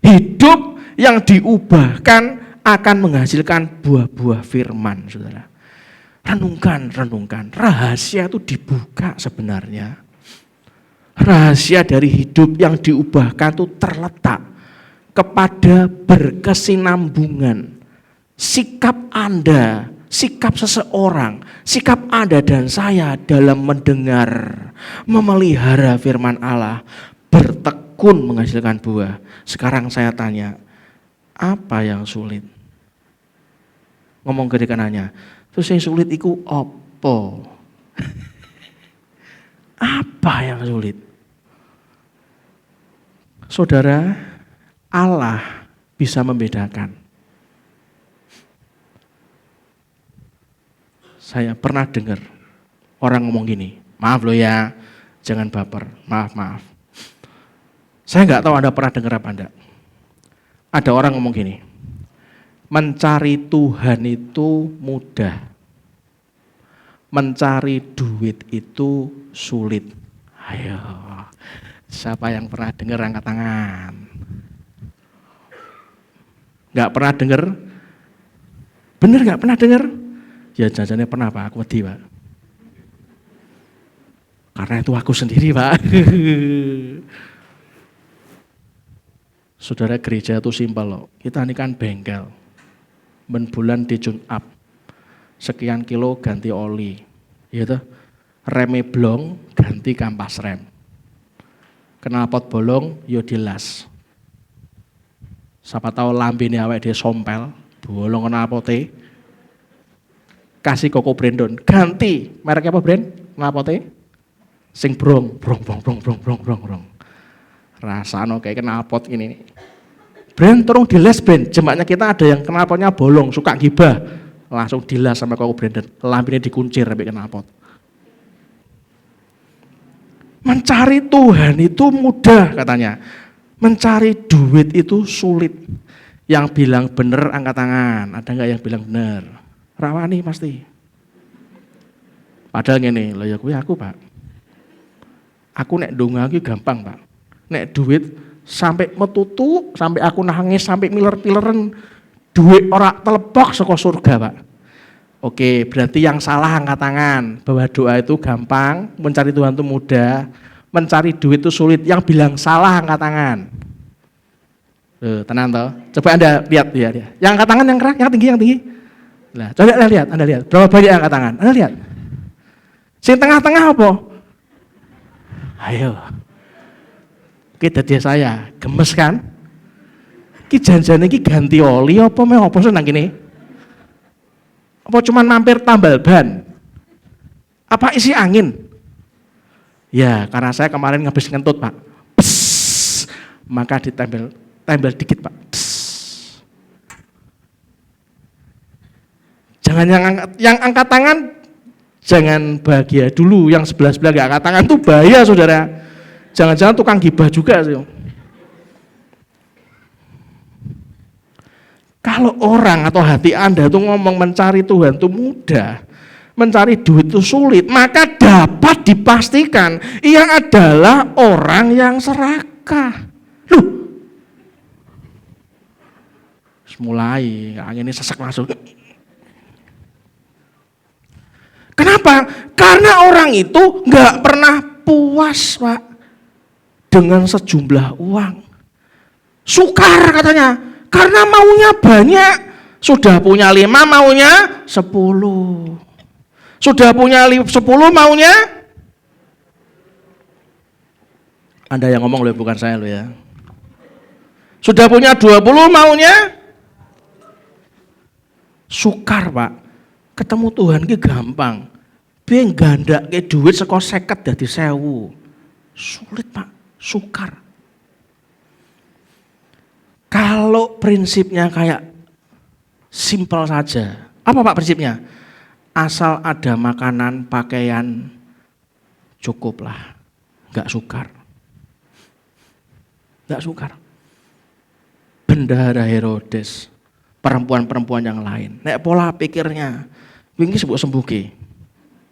Hidup yang diubahkan akan menghasilkan buah-buah firman, saudara. Renungkan. Rahasia itu dibuka sebenarnya. Rahasia dari hidup yang diubahkan itu terletak kepada berkesinambungan sikap Anda sikap seseorang, sikap Anda dan saya dalam mendengar, memelihara firman Allah, bertekun menghasilkan buah. Sekarang saya tanya, apa yang sulit? Ngomong ke kanannya, terus yang sulit itu apa? Apa yang sulit? Saudara, Allah bisa membedakan. Saya pernah dengar orang ngomong gini, maaf loh ya, jangan baper, maaf. Saya nggak tahu Anda pernah dengar apa enggak. Ada orang ngomong gini, mencari Tuhan itu mudah, mencari duit itu sulit. Ayo, siapa yang pernah dengar angkat tangan? Nggak pernah dengar? Bener nggak pernah dengar? Ya jajannya pernah Pak, aku wedi Pak. Karena itu aku sendiri Pak. Saudara, gereja itu simpel loh. Kita ini kan bengkel. Ben bulan di tune up. Sekian kilo ganti oli. Gitu. Remnya blong ganti kampas rem. Knalpot bolong yo dilas. Siapa tahu lambene awake dhewe sompel, bolong knalpote. Kasih koko Brandon, ganti. Mereknya apa brand? Knalpote? Sing brong. Rasanya kayak knalpot ini. Brand turun dilas brand. Jemaatnya kita ada yang knalpotnya bolong, suka gibah. Langsung dilas sama koko Brandon. Lambene dikuncir sampai knalpot. Mencari Tuhan itu mudah katanya. Mencari duit itu sulit. Yang bilang benar angkat tangan. Ada nggak yang bilang benar? Rawani pasti. Padahal gini, loh ya aku Pak. Aku nek donga iki gampang Pak. Nek duit sampai metutu, sampai aku nangis, sampai miler-mileren, duit ora telepok saka surga Pak. Oke, berarti yang salah angkat tangan. Bahwa doa itu gampang, mencari Tuhan itu mudah, mencari duit itu sulit. Yang bilang salah angkat tangan. Tenang toh. Coba Anda lihat ya. Yang angkat tangan yang keras, yang tinggi. Nah, coba Anda lihat. Berapa banyak angkat tangan? Anda lihat. Sing tengah-tengah apa? Ayo. Kita dia saya, gemes kan? Ki janjane ki ganti oli apa meh apa senang gini? Apa cuman mampir tambal ban? Apa isi angin? Ya, karena saya kemarin ngabis ngentut Pak. Psss, maka ditempel dikit Pak. Psss. Jangan yang angkat tangan, jangan bahagia dulu. Yang sebelah-sebelah gak angkat tangan tuh bahaya saudara. Jangan-jangan tukang gibah juga sih. Kalau orang atau hati Anda tuh ngomong mencari Tuhan itu mudah, mencari duit itu sulit, maka dapat dipastikan ia adalah orang yang serakah. Loh, mulai angin ini sesek masuk. Kenapa? Karena orang itu nggak pernah puas Pak dengan sejumlah uang. Sukar katanya, karena maunya banyak. Sudah punya 5 maunya 10. Sudah punya 10 maunya. Anda yang ngomong loh, bukan saya loh ya. Sudah punya 20 maunya. Sukar Pak. Ketemu Tuhan ki gampang. Biar gandak ke duit saka 50 dadi 1000. Sulit Pak, sukar. Kalau prinsipnya kayak simpel saja. Apa Pak prinsipnya? Asal ada makanan, pakaian, cukuplah. Enggak sukar. Enggak sukar. Bendahara Herodes, perempuan-perempuan yang lain. Nek pola pikirnya, wingi sebut sembuki.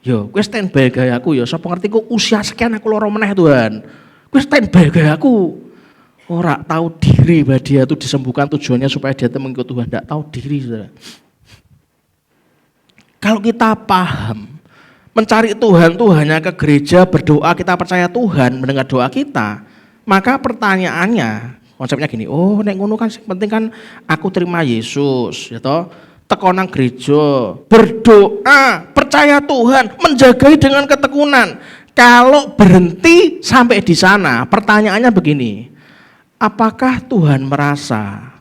Yo, kowe standby gayaku yo, sapa ngerti ku usia sekian aku loro meneh Tuhan. Kowe standby gayaku. Ora tahu diri bahwa dia itu disembuhkan tujuannya supaya dia mengikut Tuhan, enggak tahu diri Saudara. Kalau kita paham mencari Tuhan itu hanya ke gereja berdoa, kita percaya Tuhan mendengar doa kita, maka pertanyaannya konsepnya gini, oh nek ngono kan penting kan aku terima Yesus, ya toh. teko nang gereja, berdoa, percaya Tuhan, menjagai dengan ketekunan. Kalau berhenti sampai di sana, pertanyaannya begini, apakah Tuhan merasa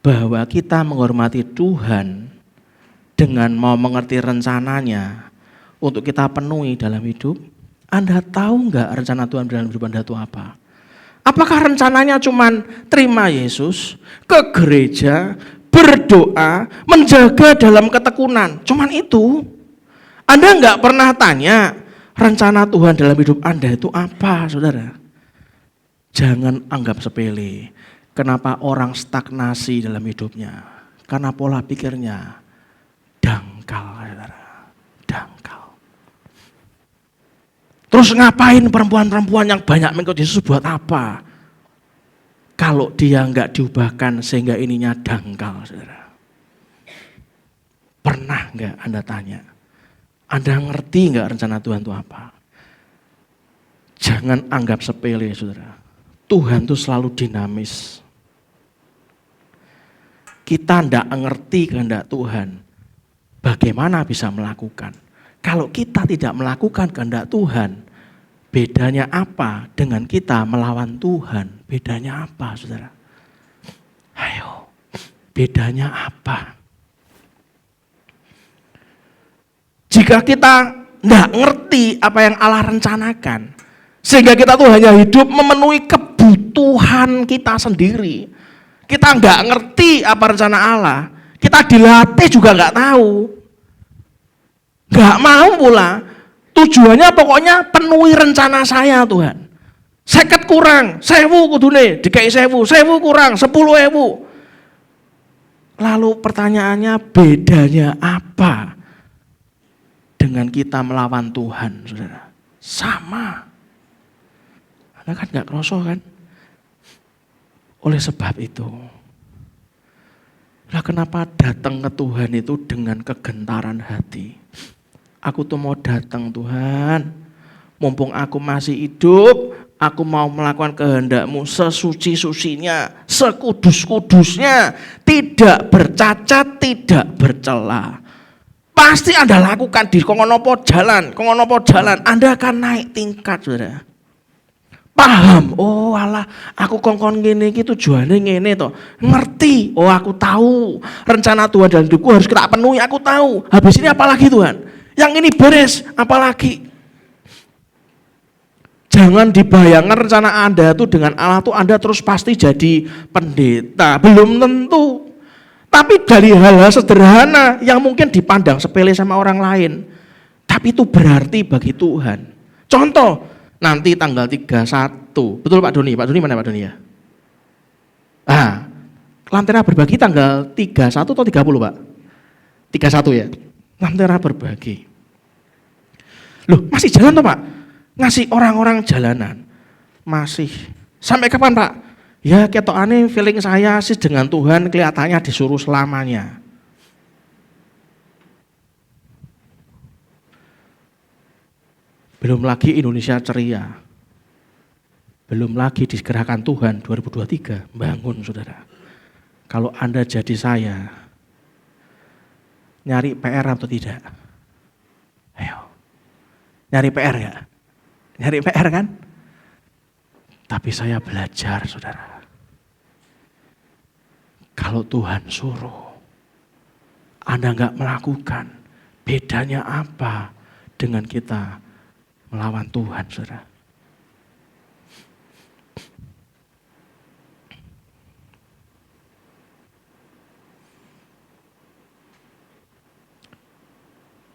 bahwa kita menghormati Tuhan dengan mau mengerti rencananya untuk kita penuhi dalam hidup? Anda tahu nggak rencana Tuhan dalam hidup Anda itu apa? Apakah rencananya cuman terima Yesus, ke gereja, berdoa, menjaga dalam ketekunan? Cuman itu? Anda nggak pernah tanya rencana Tuhan dalam hidup Anda itu apa, saudara? Jangan anggap sepele. Kenapa orang stagnasi dalam hidupnya? Karena pola pikirnya dangkal, saudara. Dangkal. Terus ngapain perempuan-perempuan yang banyak mengikuti Yesus buat apa? Kalau dia nggak diubahkan sehingga ininya dangkal, saudara. Pernah nggak Anda tanya? Anda ngerti nggak rencana Tuhan itu apa? Jangan anggap sepele, saudara. Tuhan itu selalu dinamis. Kita tidak ngerti kehendak Tuhan. Bagaimana bisa melakukan? Kalau kita tidak melakukan kehendak Tuhan, bedanya apa dengan kita melawan Tuhan? Bedanya apa, saudara? Ayo, bedanya apa? Jika kita tidak ngerti apa yang Allah rencanakan, sehingga kita tuh hanya hidup memenuhi kebutuhan kita sendiri. Kita nggak ngerti apa rencana Allah. Kita dilatih juga nggak tahu. Nggak mau pula. Tujuannya pokoknya penuhi rencana saya Tuhan. 50 kurang, 1000 kudune, dikai 1000 kurang, 10.000. Lalu pertanyaannya bedanya apa dengan kita melawan Tuhan, saudara? Sama. Anda kan gak kerasa kan? Oleh sebab itu, lah kenapa datang ke Tuhan itu dengan kegentaran hati? Aku tuh mau datang Tuhan, mumpung aku masih hidup, aku mau melakukan kehendak-Mu sesuci-sucinya, sekudus-kudusnya, tidak bercacat, tidak bercela. Pasti Anda lakukan di kongonopo jalan, Anda akan naik tingkat, saudara. Paham, oh alah, aku kongkon gini gitu tujuannya ngene toh. Ngerti, oh aku tahu rencana Tuhan dalam hidupku harus kita penuhi, aku tahu. Habis ini apalagi Tuhan? Yang ini beres, apalagi? Jangan dibayangkan rencana Anda tuh dengan Allah tuh Anda terus pasti jadi pendeta, belum tentu. Tapi dari hal-hal sederhana yang mungkin dipandang sepele sama orang lain, tapi itu berarti bagi Tuhan. Contoh, nanti tanggal 31, betul Pak Doni? Pak Doni mana Pak Doni ya? Lentera berbagi tanggal 31 atau 30 Pak? 31 ya? Lentera berbagi. Loh masih jalan toh Pak? Ngasih orang-orang jalanan. Masih. Sampai kapan Pak? Ya ketokane feeling saya sih dengan Tuhan kelihatannya disuruh selamanya. Belum lagi Indonesia ceria. Belum lagi di Gerakan Tuhan 2023 bangun saudara. Kalau Anda jadi saya, nyari PR atau tidak? Ayo. Nyari PR ya? Nyari PR kan? Tapi saya belajar saudara. Kalau Tuhan suruh, Anda enggak melakukan, bedanya apa dengan kita melawan Tuhan, saudara?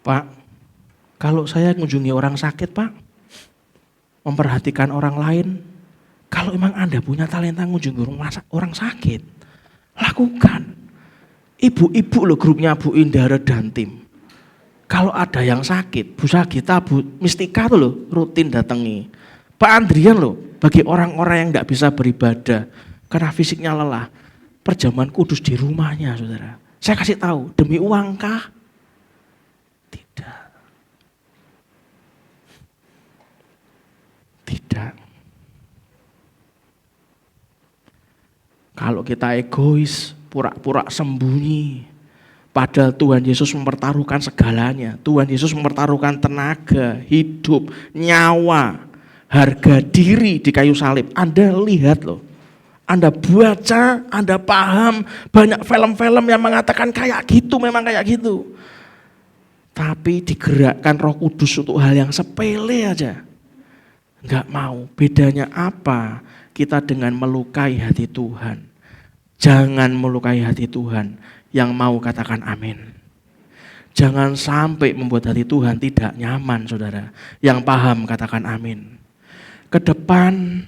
Pak, kalau saya mengunjungi orang sakit, Pak, memperhatikan orang lain, kalau memang Anda punya talenta mengunjungi orang sakit, lakukan. Ibu-ibu loh grupnya Bu Indara dan tim. Kalau ada yang sakit, Bu Sagita, Bu Mistika tuh loh rutin datangi. Pak Andrian loh, bagi orang-orang yang tidak bisa beribadah karena fisiknya lelah, perjamuan kudus di rumahnya, saudara. Saya kasih tahu, demi uang kah? Tidak. Tidak. Kalau kita egois, pura-pura sembunyi. Padahal Tuhan Yesus mempertaruhkan segalanya. Tuhan Yesus mempertaruhkan tenaga, hidup, nyawa, harga diri di kayu salib. Anda lihat loh. Anda baca, Anda paham. Banyak film-film yang mengatakan kayak gitu, memang kayak gitu. Tapi digerakkan Roh Kudus untuk hal yang sepele aja. Enggak mau. Bedanya apa? Kita dengan melukai hati Tuhan. Jangan melukai hati Tuhan. Yang mau katakan amin. Jangan sampai membuat hati Tuhan tidak nyaman, saudara. Yang paham katakan amin. Ke depan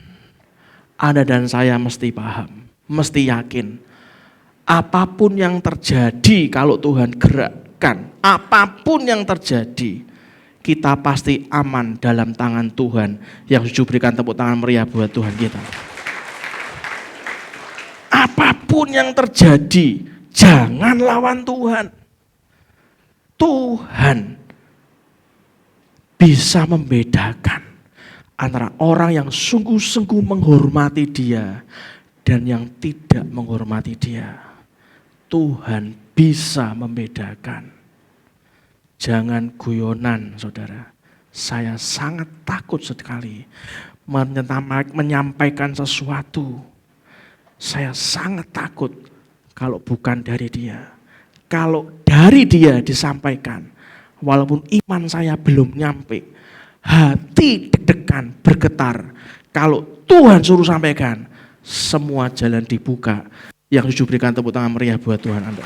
Anda dan saya mesti paham, mesti yakin. Apapun yang terjadi kalau Tuhan gerakkan, apapun yang terjadi, kita pasti aman dalam tangan Tuhan. Yang setuju berikan tepuk tangan meriah buat Tuhan kita. Apapun yang terjadi, jangan lawan Tuhan. Tuhan bisa membedakan antara orang yang sungguh-sungguh menghormati Dia dan yang tidak menghormati Dia. Tuhan bisa membedakan. Jangan guyonan, saudara. Saya sangat takut sekali menyampaikan sesuatu. Saya sangat takut kalau bukan dari Dia. Kalau dari Dia disampaikan, walaupun iman saya belum nyampe, hati deg-degan, bergetar. Kalau Tuhan suruh sampaikan, semua jalan dibuka. Yang setuju berikan tepuk tangan meriah buat Tuhan Anda.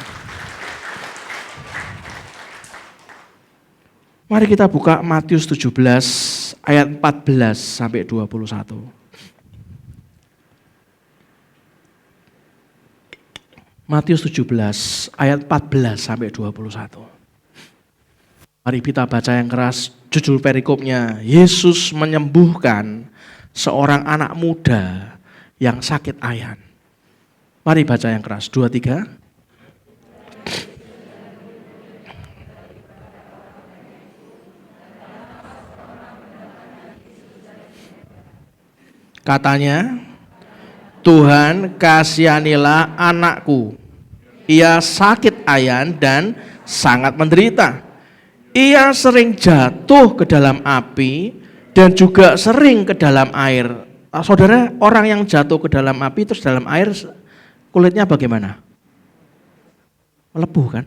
Mari kita buka Matius 17 ayat 14 sampai 21. Matius 17 ayat 14 sampai 21. Mari kita baca yang keras. Judul perikopnya, Yesus menyembuhkan seorang anak muda yang sakit ayan. Mari baca yang keras. 2, 3. Katanya, Tuhan kasihanilah anakku. Ia sakit ayan dan sangat menderita. Ia sering jatuh ke dalam api dan juga sering ke dalam air. Saudara, orang yang jatuh ke dalam api terus dalam air kulitnya bagaimana? Melepuh kan?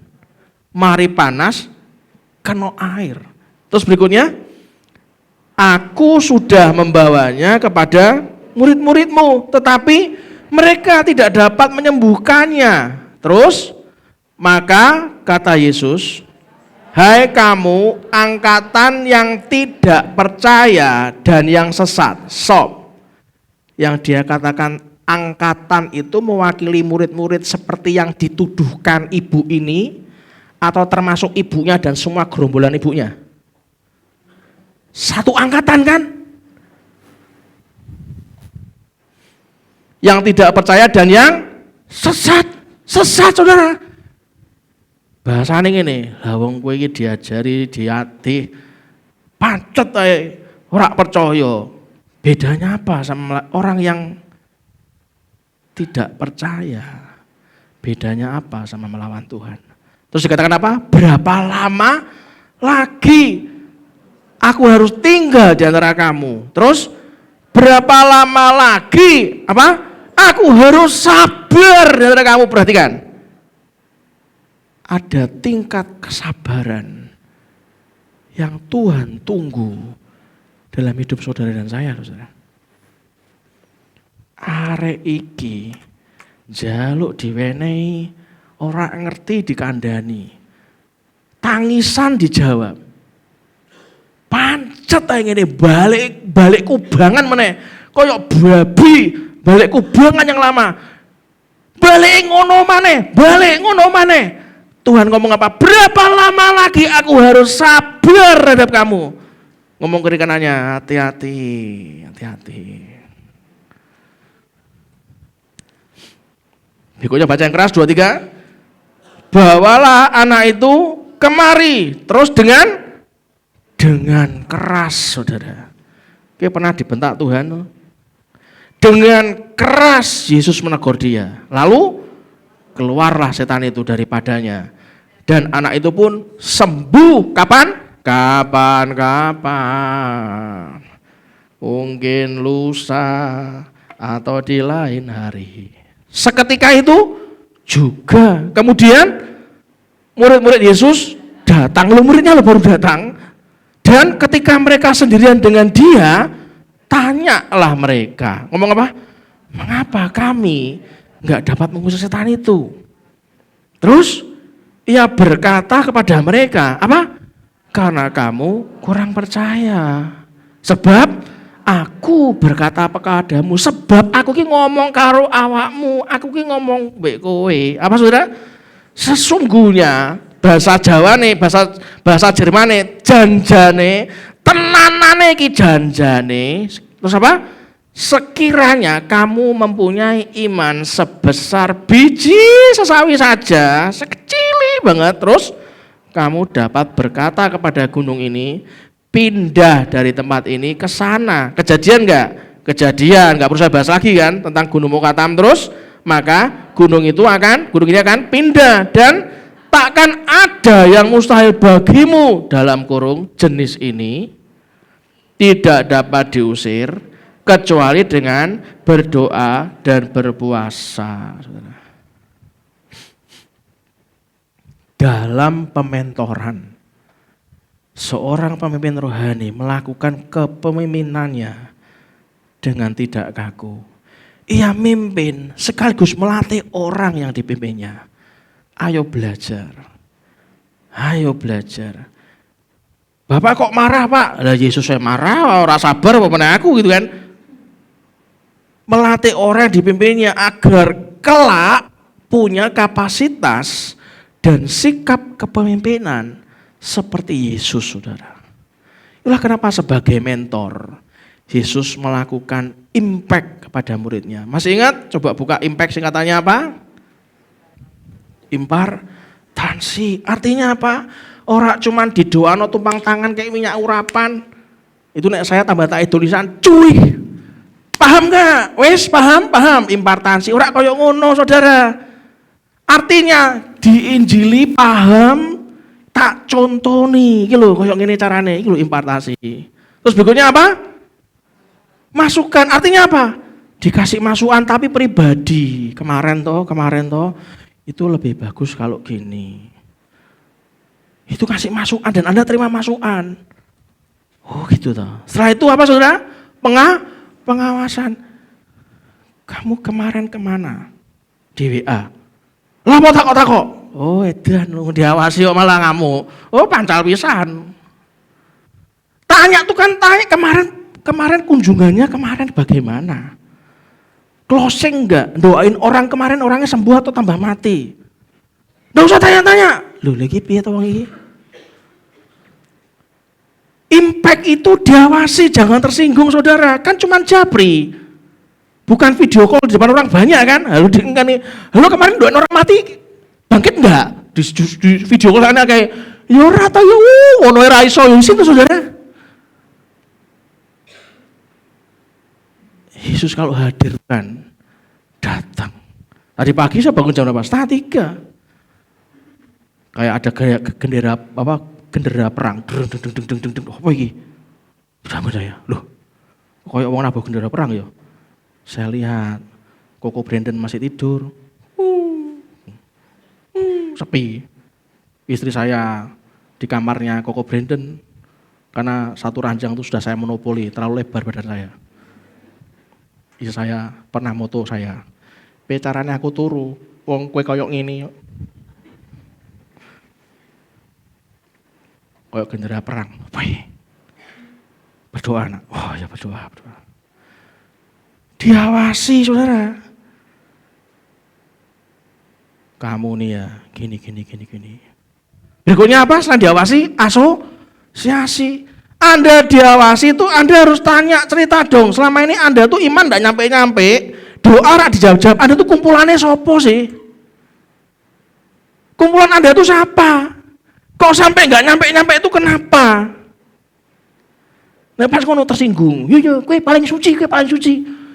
Mari panas kena air. Terus berikutnya, aku sudah membawanya kepada murid-muridmu, tetapi mereka tidak dapat menyembuhkannya. Terus, maka kata Yesus, hai kamu angkatan yang tidak percaya dan yang sesat. Sob. Yang dia katakan angkatan itu mewakili murid-murid seperti yang dituduhkan ibu ini, atau termasuk ibunya dan semua gerombolan ibunya. Satu angkatan kan? Yang tidak percaya dan yang sesat. Sesat, saudara. Bahasane ngene, lah wong kowe iki diajari, dilatih, pancet ae ora percaya. Bedanya apa sama orang yang tidak percaya? Bedanya apa sama melawan Tuhan? Terus dikatakan apa? Berapa lama lagi aku harus tinggal di antara kamu? Terus berapa lama lagi apa? Aku harus sabar di antara kamu. Perhatikan. Ada tingkat kesabaran yang Tuhan tunggu dalam hidup saudara dan saya, saudara. Arek iki jaluk diwenehi, ora ngerti dikandani. Tangisan dijawab. Pancet ae ngene balik kubangan meneh. Koyok babi balik kubangan yang lama. Balik ngono maneh. Tuhan ngomong apa? Berapa lama lagi aku harus sabar terhadap kamu? Ngomong kiri kanannya, hati-hati. Berikutnya baca yang keras, 2, 3. Bawalah anak itu kemari. Terus dengan keras, saudara. Oke, pernah dibentak Tuhan? Dengan keras Yesus menegur dia. Lalu keluarlah setan itu daripadanya. Dan anak itu pun sembuh. Kapan? Kapan-kapan. Mungkin lusa atau di lain hari. Seketika itu juga. Kemudian murid-murid Yesus datang. Muridnya baru datang. Dan ketika mereka sendirian dengan dia, tanyalah mereka. Ngomong apa? Mengapa kami enggak dapat mengusir setan itu? Terus ia berkata kepada mereka, apa? Karena kamu kurang percaya. Sebab aku berkata kepadamu, sebab aku ki ngomong karo awakmu, aku ki ngomong mbek kowe. Apa Saudara? Sesungguhnya bahasa Jawa nih, bahasa Jerman nih, janjane, tenanane ki janjane. Terus apa? Sekiranya kamu mempunyai iman sebesar biji sesawi saja, sekecil banget, terus kamu dapat berkata kepada gunung ini, pindah dari tempat ini ke sana. Kejadian enggak? Kejadian, enggak perlu saya bahas lagi kan tentang Gunung Mukatam. Terus maka gunung ini akan pindah, dan takkan ada yang mustahil bagimu, dalam kurung jenis ini tidak dapat diusir kecuali dengan berdoa dan berpuasa. Dalam pementoran, seorang pemimpin rohani melakukan kepemimpinannya dengan tidak kaku. Ia mimpin sekaligus melatih orang yang dipimpinnya. Ayo belajar. Ayo belajar. Bapak kok marah, Pak? Lah Yesus saya marah, ora sabar apa meneh aku gitu kan. Melatih orang yang dipimpinnya agar kelak punya kapasitas dan sikap kepemimpinan seperti Yesus, Saudara. Itulah kenapa sebagai mentor Yesus melakukan impact kepada muridnya. Masih ingat? Coba buka impact, singkatannya apa? Impartansi. Artinya apa? Ora cuman didoano tumpang tangan kayak minyak urapan. Itu nek saya tambah tak tulisan cuy. Paham gak? Wes paham? Impartansi. Ora koyo ngono, Saudara. Artinya diinjili paham, tak contoni. Iki lho koyo ngene carane, iki lho impartasi. Terus berikutnya apa? Masukan. Artinya apa? Dikasih masukan tapi pribadi. Kemarin toh itu lebih bagus kalau gini. Itu kasih masukan dan Anda terima masukan. Oh gitu toh. Setelah itu apa Saudara? Pengawasan. Kamu kemarin kemana? Di WA. Lah mau takok. Oh edan lu diawasi kok malah ngamuk. Oh pancal pisan. Tanya tuh kan, tanya kemarin kunjungannya kemarin bagaimana? Closing enggak? Doain orang kemarin orangnya sembuh atau tambah mati? Nggak usah tanya-tanya. Loh lagi piye to wong iki? Impact itu diawasi, jangan tersinggung Saudara. Kan cuman japri. Bukan video call di depan orang banyak kan? Halo kemarin doain orang mati bangkit enggak? Di video call sana kayak ya ora ta yo ngono ora iso yo sing Saudara. Yesus kalau hadir kan datang. Tadi pagi saya bangun jam berapa? 2:30. Kayak ada kayak gendera perang. Apa iki? Bangun saya. Loh. Kayak wong nabok gendera perang ya. Saya lihat Koko Brandon masih tidur. Sepi. Istri saya di kamarnya Koko Brandon karena satu ranjang itu sudah saya monopoli, terlalu lebar badan saya. Istri saya pernah moto saya, "Pecarane aku turu, wong kowe koyok ngene." Koyok gendera perang. Wih. Berdoa nak. Oh ya berdoa. Diawasi Saudara. Kamu nih ya gini. Berikutnya apa? Selain diawasi, asosiasi. Anda diawasi itu Anda harus tanya, cerita dong. Selama ini Anda tuh iman enggak nyampe-nyampe, doa enggak dijawab-jawab. Anda tuh kumpulannya sopo sih? Kumpulan Anda tuh siapa? Kok sampai enggak nyampe-nyampe itu kenapa? Nah pas kono tersinggung. Yo, kowe paling suci.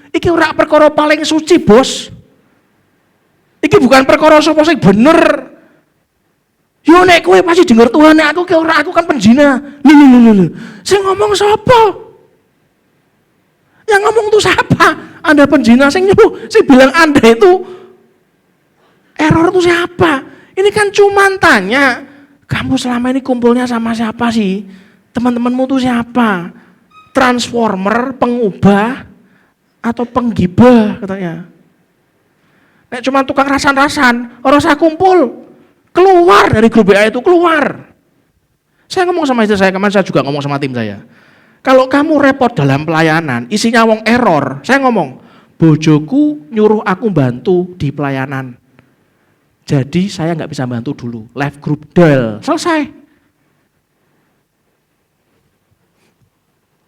Iki ora perkara paling suci, Bos. Iki bukan perkara sapa sing bener. Yo nek kowe pasti denger Tuhan, nek aku aku kan penjina. Lho. Sing ngomong sapa? Yang ngomong itu siapa? Anda penjina, sing nyuruh, sing bilang Anda itu error itu siapa? Ini kan cuma tanya, kamu selama ini kumpulnya sama siapa sih? Teman-temanmu itu siapa? Transformer, pengubah, atau penggibah katanya. Nek cuma tukang rasan-rasan, orang saya kumpul, keluar dari grup WA itu, keluar. Saya ngomong sama istri saya, kemarin saya juga ngomong sama tim saya. Kalau kamu repot dalam pelayanan, isinya wong error, saya ngomong, bojoku nyuruh aku bantu di pelayanan. Jadi saya nggak bisa bantu dulu, live group del, selesai.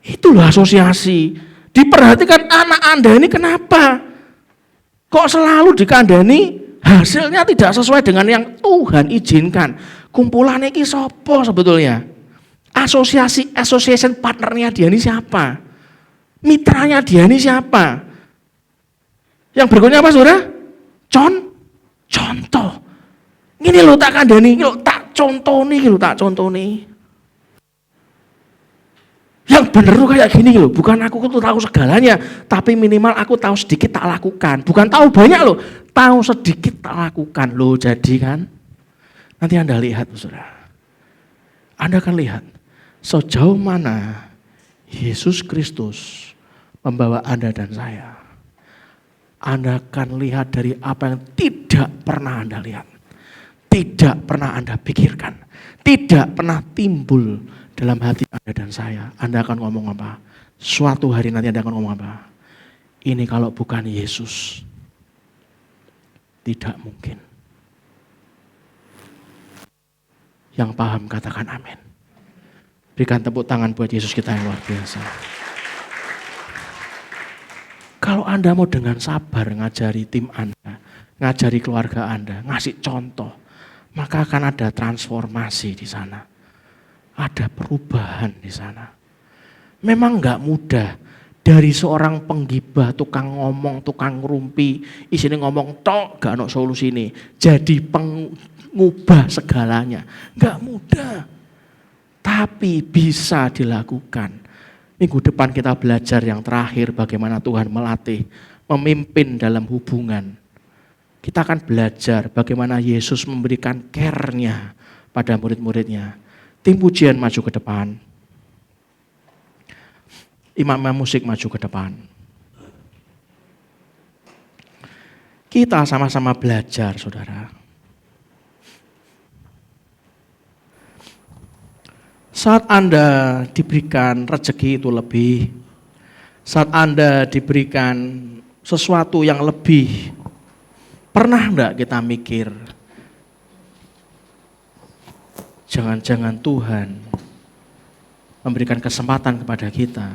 Itu loh asosiasi. Diperhatikan anak Anda ini kenapa? Kok selalu dikandani hasilnya tidak sesuai dengan yang Tuhan izinkan. Kumpulan ini sopo sebetulnya? Association partnernya dia ini siapa? Mitranya dia ini siapa? Yang berikutnya apa saudara? Contoh. Ini lo tak kandani, lo tak contoh nih. Yang bener tuh kayak gini loh, bukan aku tuh tahu segalanya, tapi minimal aku tahu sedikit tak lakukan. Bukan tahu banyak loh, tahu sedikit tak lakukan loh. Jadi kan, nanti Anda lihat saudara, Anda akan lihat sejauh mana Yesus Kristus membawa Anda dan saya. Anda akan lihat dari apa yang tidak pernah Anda lihat, tidak pernah Anda pikirkan, tidak pernah timbul dalam hati Anda dan saya. Anda akan ngomong apa? Suatu hari nanti Anda akan ngomong apa? Ini kalau bukan Yesus, tidak mungkin. Yang paham katakan amin. Berikan tepuk tangan buat Yesus kita yang luar biasa. Kalau Anda mau dengan sabar ngajari tim Anda, ngajari keluarga Anda, ngasih contoh, maka akan ada transformasi di sana. Ada perubahan di sana. Memang enggak mudah dari seorang penggibah, tukang ngomong, tukang ngerumpi, isinya ngomong tok, gak ada solusi ini. Jadi pengubah segalanya. Enggak mudah. Tapi bisa dilakukan. Minggu depan kita belajar yang terakhir bagaimana Tuhan melatih, memimpin dalam hubungan. Kita akan belajar bagaimana Yesus memberikan care-nya pada murid-muridnya. Tim pujian maju ke depan. Imam musik maju ke depan. Kita sama-sama belajar, saudara. Saat Anda diberikan rezeki itu lebih, saat Anda diberikan sesuatu yang lebih, pernah enggak kita mikir, jangan-jangan Tuhan memberikan kesempatan kepada kita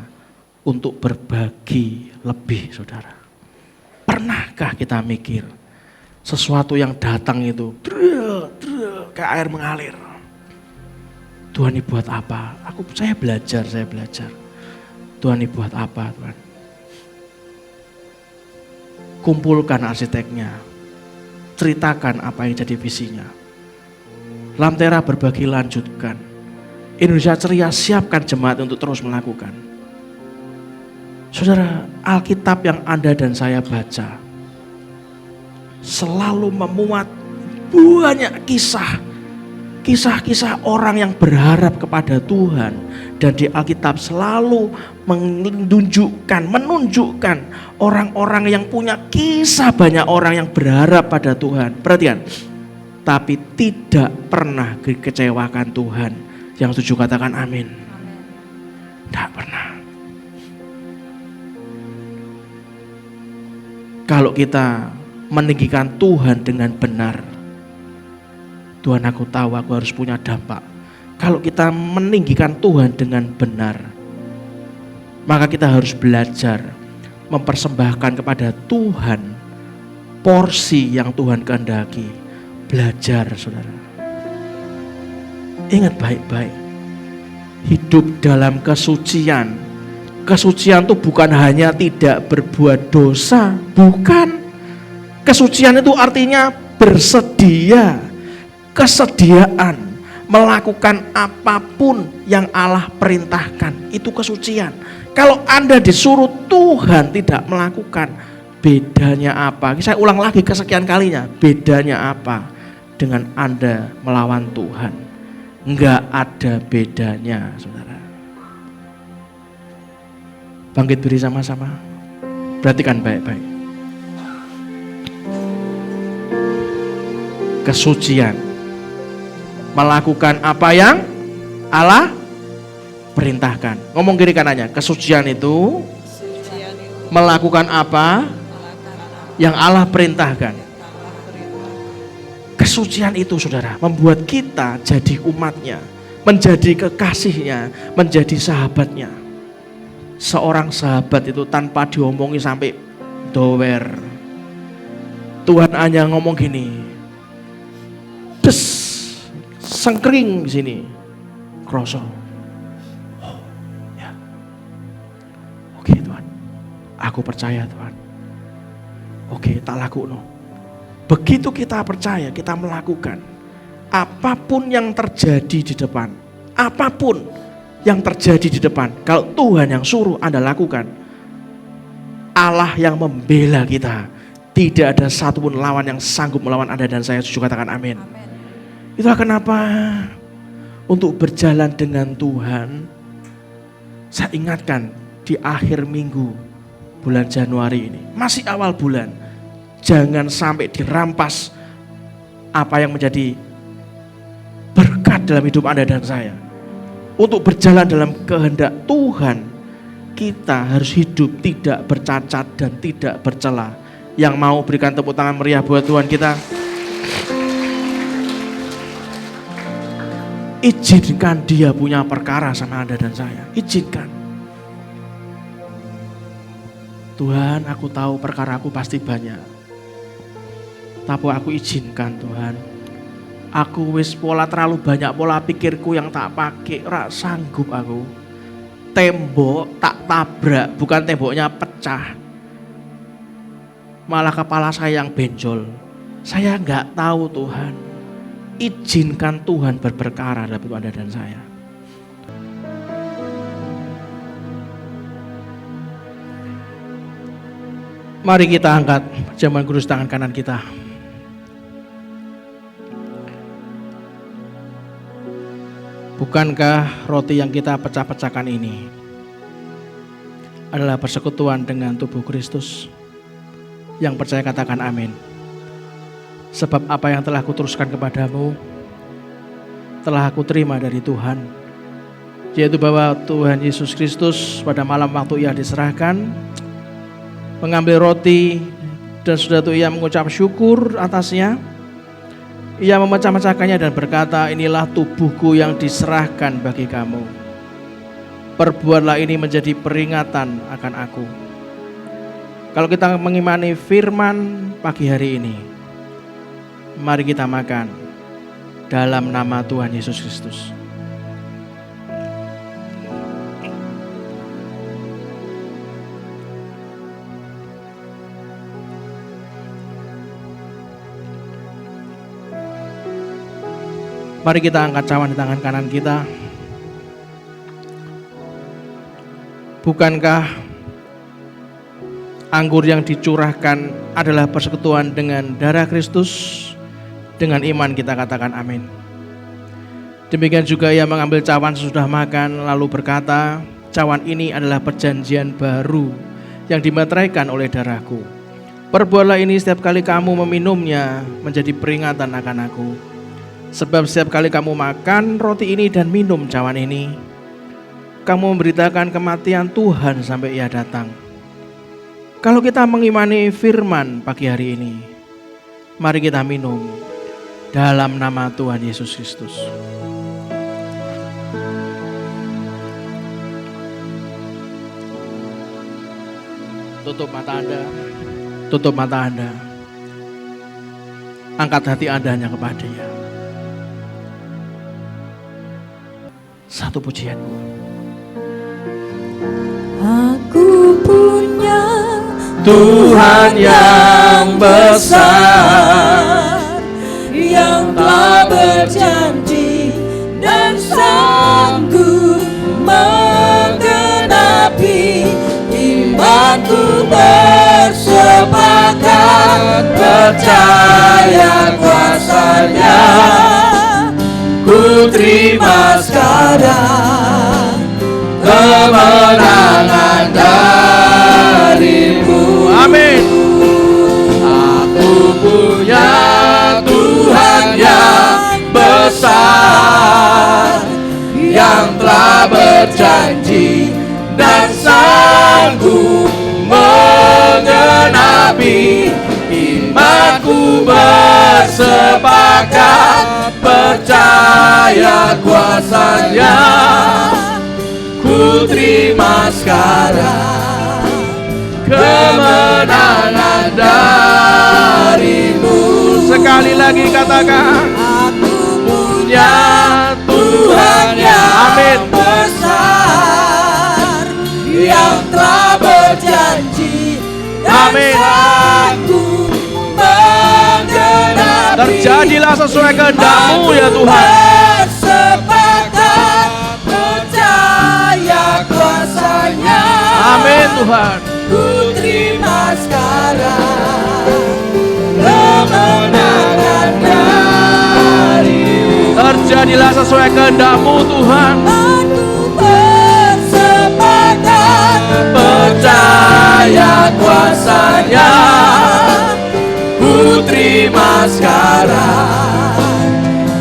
untuk berbagi lebih, saudara. Pernahkah kita mikir sesuatu yang datang itu kayak air mengalir? Tuhan ini buat apa? Saya belajar. Tuhan ini buat apa, Tuhan? Kumpulkan arsiteknya, ceritakan apa yang jadi visinya. Lamtera berbagi lanjutkan. Indonesia Ceria siapkan jemaat untuk terus melakukan. Saudara, Alkitab yang Anda dan saya baca selalu memuat banyak kisah-kisah orang yang berharap kepada Tuhan. Dan di Alkitab selalu menunjukkan orang-orang yang punya kisah, banyak orang yang berharap pada Tuhan. Perhatian, tapi tidak pernah dikecewakan Tuhan. Yang setuju katakan amin. Tidak pernah. Kalau kita meninggikan Tuhan dengan benar, Tuhan, aku tahu aku harus punya dampak. Kalau kita meninggikan Tuhan dengan benar, maka kita harus belajar mempersembahkan kepada Tuhan porsi yang Tuhan kehendaki. Belajar, saudara. Ingat baik-baik, hidup dalam kesucian. Kesucian itu bukan hanya tidak berbuat dosa, bukan. Kesucian itu artinya bersedia, kesediaan melakukan apapun yang Allah perintahkan. Itu kesucian. Kalau Anda disuruh Tuhan tidak melakukan, bedanya apa? Saya ulang lagi kesekian kalinya, bedanya apa dengan Anda melawan Tuhan? Enggak ada bedanya, saudara. Bangkit berdiri sama-sama. Perhatikan baik-baik. Kesucian, melakukan apa yang Allah perintahkan. Ngomong kiri kanannya, kesucian itu melakukan apa yang Allah perintahkan. Kesucian itu, saudara, membuat kita jadi umatnya, menjadi kekasihnya, menjadi sahabatnya. Seorang sahabat itu tanpa diomongi sampai dower, Tuhan hanya ngomong gini, des, sengkring di sini, kroso. Oh, ya. Oke Tuhan, aku percaya Tuhan. Oke, tak laku no. Begitu kita percaya, kita melakukan apapun yang terjadi di depan, apapun yang terjadi di depan, kalau Tuhan yang suruh Anda lakukan, Allah yang membela kita. Tidak ada satupun lawan yang sanggup melawan Anda dan saya. Setuju katakan amin. Itulah kenapa untuk berjalan dengan Tuhan, saya ingatkan di akhir minggu bulan Januari ini, masih awal bulan, jangan sampai dirampas apa yang menjadi berkat dalam hidup Anda dan saya. Untuk berjalan dalam kehendak Tuhan, kita harus hidup tidak bercacat dan tidak bercela. Yang mau berikan tepuk tangan meriah buat Tuhan kita. Izinkan Dia punya perkara sama Anda dan saya. Izinkan. Tuhan, aku tahu perkara aku pasti banyak, tapi aku izinkan Tuhan. Aku wis terlalu banyak pola pikirku yang tak pakai, ora sanggup aku. Tembok tak tabrak, bukan temboknya pecah, malah kepala saya yang benjol. Saya enggak tahu Tuhan. Izinkan Tuhan berperkara dalam hidup Anda dan saya. Mari kita angkat jaman kudus tangan kanan kita. Bukankah roti yang kita pecah-pecahkan ini adalah persekutuan dengan tubuh Kristus? Yang percaya katakan amin. Sebab apa yang telah kuteruskan kepadamu telah aku terima dari Tuhan, yaitu bahwa Tuhan Yesus Kristus pada malam waktu Ia diserahkan, mengambil roti dan sudah itu Ia mengucap syukur atasnya. Ia memecah-mecahkannya dan berkata, inilah tubuhku yang diserahkan bagi kamu. Perbuatlah ini menjadi peringatan akan aku. Kalau kita mengimani firman pagi hari ini, mari kita makan dalam nama Tuhan Yesus Kristus. Mari kita angkat cawan di tangan kanan kita. Bukankah anggur yang dicurahkan adalah persekutuan dengan darah Kristus? Dengan iman kita katakan amin. Demikian juga Ia mengambil cawan sesudah makan lalu berkata, cawan ini adalah perjanjian baru yang dimeteraikan oleh darahku. Perbuatlah ini setiap kali kamu meminumnya menjadi peringatan akan aku. Sebab setiap kali kamu makan roti ini dan minum cawan ini, kamu memberitakan kematian Tuhan sampai Ia datang. Kalau kita mengimani firman pagi hari ini, mari kita minum dalam nama Tuhan Yesus Kristus. Tutup mata Anda, tutup mata Anda. Angkat hati Anda hanya kepada Dia. Satu pujian. Aku punya Tuhan yang besar. percaya kuasa-Nya. Ku terima sekarang kemenangan dari-Mu. Amin. Aku punya Tuhan yang besar, yang telah berjanji dan sanggup menggenapi. Imanku bersepakat percaya kuasa-Nya. Ku terima sekarang kemenangan dari-Mu. Sekali lagi katakan, Aku punya Tuhan yang Amin. besar, yang telah berjanji dan Amin. sanggup menggenapi. Terjadilah sesuai kehendak-Mu ya Tuhan. Bersepakat percaya kuasa-Nya. Amin Tuhan. Ku terima sekarang kemenangan dari-Mu. Terjadilah sesuai kehendak-Mu Tuhan. Aku bersepakat percaya kuasa-Nya. Ku terima sekarang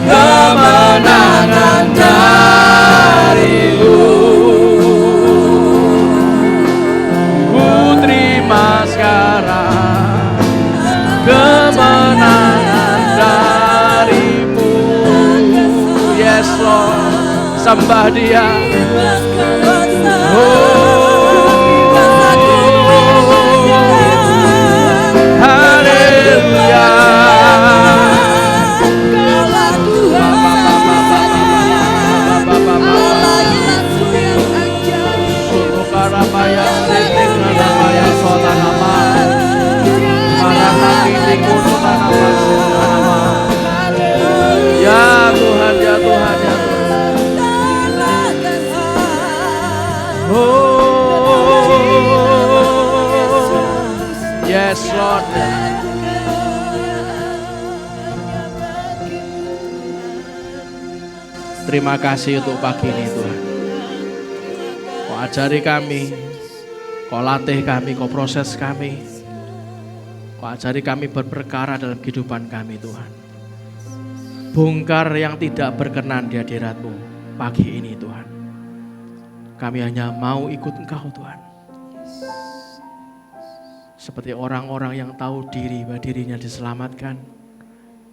kemenangan dari-Mu. Ku terima sekarang kemenangan dari-Mu. Yes Lord, sembah Dia. Haleluya. Ya Tuhan, ya Tuhan, ya Tuhan. Oh, yes Lord. Terima kasih untuk pagi ini Tuhan. Kau ajari kami, Kau latih kami, Kau proses kami. Kau ajari kami berperkara dalam kehidupan kami Tuhan. Bongkar yang tidak berkenan di hadirat-Mu pagi ini Tuhan. Kami hanya mau ikut Engkau Tuhan. Seperti orang-orang yang tahu diri bahwa dirinya diselamatkan.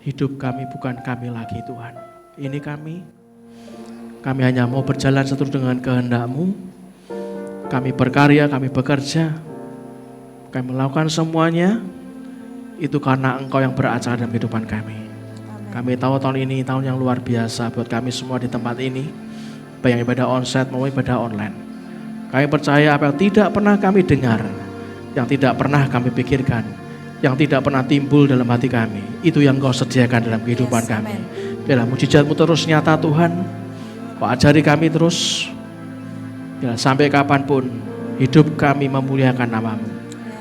Hidup kami bukan kami lagi Tuhan. Ini kami hanya mau berjalan seturut dengan kehendak-Mu. Kami berkarya, kami bekerja. Kami melakukan semuanya. Itu karena Engkau yang beracara dalam kehidupan kami. Kami tahu tahun ini tahun yang luar biasa buat kami semua di tempat ini. Baik yang ibadah onsite maupun ibadah online. Kami percaya apa yang tidak pernah kami dengar, yang tidak pernah kami pikirkan, yang tidak pernah timbul dalam hati kami, itu yang Kau sediakan dalam kehidupan kami. Biarlah mujizat-Mu terus nyata Tuhan. Kau ajari kami terus. Biarlah sampai kapanpun hidup kami memuliakan nama-Mu.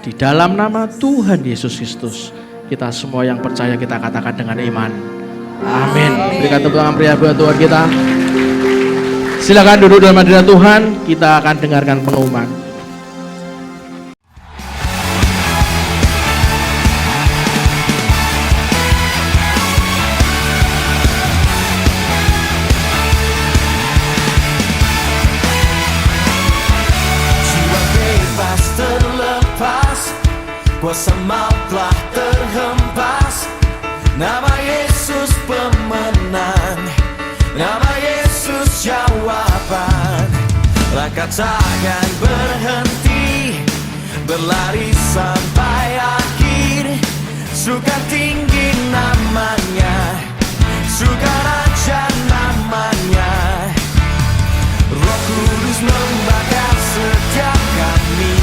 Di dalam nama Tuhan Yesus Kristus, kita semua yang percaya kita katakan dengan iman. Amin. Berikan tepuk tangan meriah buat Tuhan kita. Silakan duduk dalam hadirat Tuhan. Kita akan dengarkan pengumuman. Jiwa bebas terlepas, kuasa maut telah terhempas. Nama Yesus pemenang, nama Yesus jawaban. Langkah takkan berhenti, berlari sampai akhir. Suka tinggi namanya, suka raja namanya. Roh Kudus membakar setiap kami.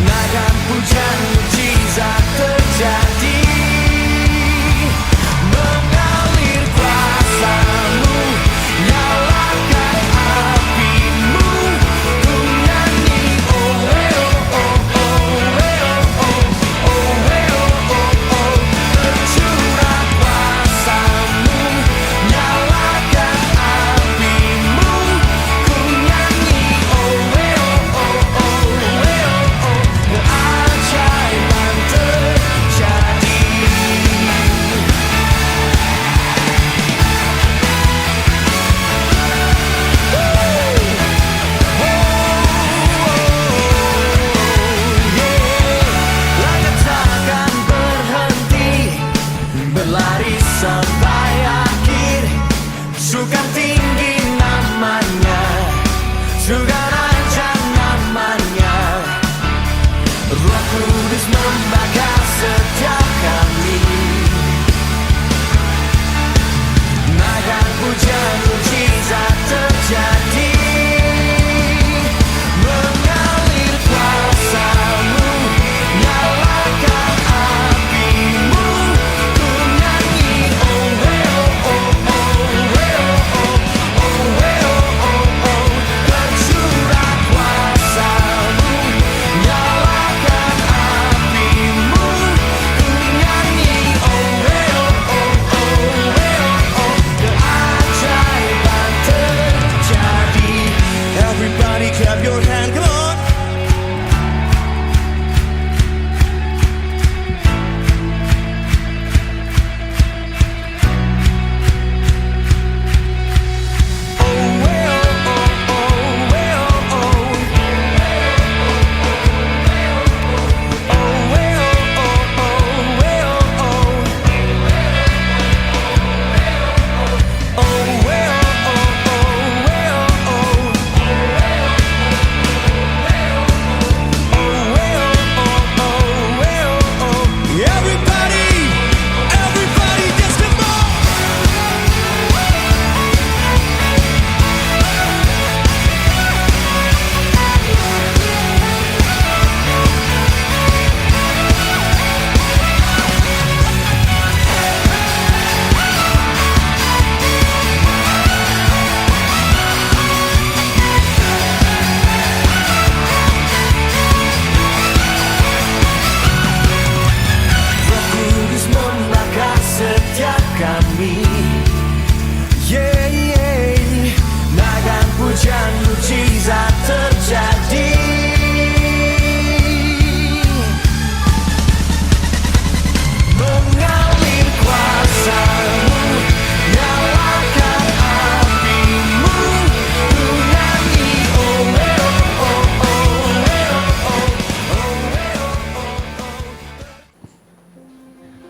Naikkan pujian, mujizat terjadi. Mengalir kuasa-Mu, nyalakan api-Mu. Ku nyanyi oh oh oh oh oh oh.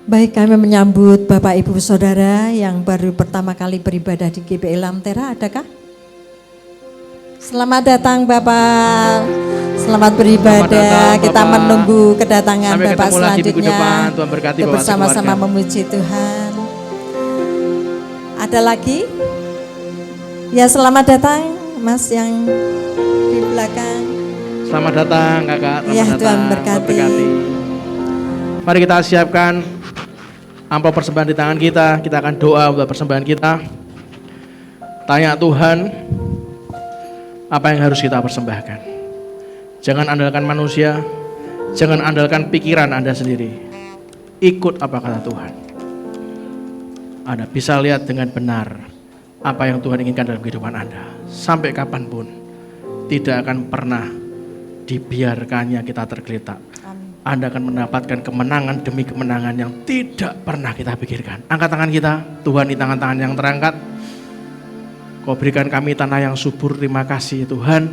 Baik, kami menyambut Bapak Ibu Saudara yang baru pertama kali beribadah di GBI Lamtera, adakah? Selamat datang Bapak, selamat beribadah. Selamat datang, Kita Bapak. menunggu kedatangan Sampai Bapak ketemu lagi minggu selanjutnya. depan. Tuhan berkati Kita Bapak bersama-sama sekeluarga. memuji Tuhan. Ada lagi? Ya, selamat datang Mas yang di belakang. Selamat datang kakak, selamat Ya, datang. Tuhan berkati. Mari kita siapkan amplop persembahan di tangan kita. Kita akan doa buat persembahan kita. Tanya Tuhan, apa yang harus kita persembahkan. Jangan andalkan manusia, jangan andalkan pikiran Anda sendiri. Ikut apa kata Tuhan. Anda bisa lihat dengan benar apa yang Tuhan inginkan dalam kehidupan Anda. Sampai kapanpun tidak akan pernah dibiarkannya kita tergeletak. Anda akan mendapatkan kemenangan demi kemenangan yang tidak pernah kita pikirkan. Angkat tangan kita, Tuhan, di tangan-tangan yang terangkat. Kau berikan kami tanah yang subur, terima kasih Tuhan.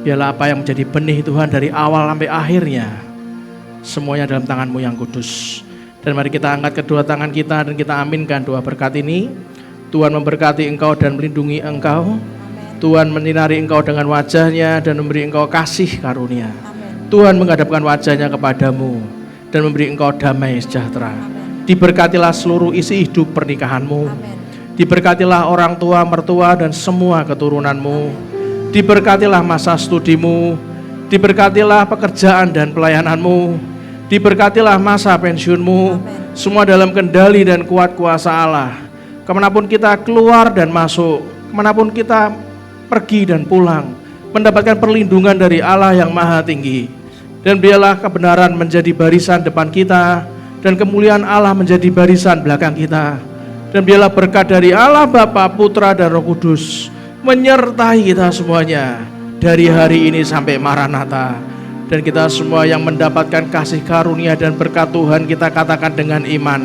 Biarlah apa yang menjadi benih Tuhan dari awal sampai akhirnya, semuanya dalam tangan-Mu yang kudus. Dan mari kita angkat kedua tangan kita dan kita aminkan doa berkat ini. Tuhan memberkati engkau dan melindungi engkau. Tuhan menyinari engkau dengan wajahnya dan memberi engkau kasih karunia. Tuhan menghadapkan wajahnya kepadamu dan memberi engkau damai sejahtera. Diberkatilah seluruh isi hidup pernikahanmu. Diberkatilah orang tua, mertua dan semua keturunanmu. Diberkatilah masa studimu. Diberkatilah pekerjaan dan pelayananmu. Diberkatilah masa pensiunmu. Semua dalam kendali dan kuat kuasa Allah. Kemanapun kita keluar dan masuk, kemanapun kita pergi dan pulang, mendapatkan perlindungan dari Allah yang maha tinggi. Dan biarlah kebenaran menjadi barisan depan kita, dan kemuliaan Allah menjadi barisan belakang kita. Dan biarlah berkat dari Allah Bapa, Putra dan Roh Kudus menyertai kita semuanya dari hari ini sampai Maranatha. Dan kita semua yang mendapatkan kasih karunia dan berkat Tuhan, kita katakan dengan iman.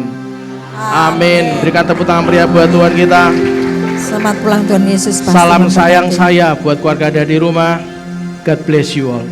Amin. Berikan tepuk tangan meriah buat Tuhan kita. Selamat pulang Tuhan Yesus. pasti Salam memberkati. sayang saya buat keluarga ada di rumah. God bless you all.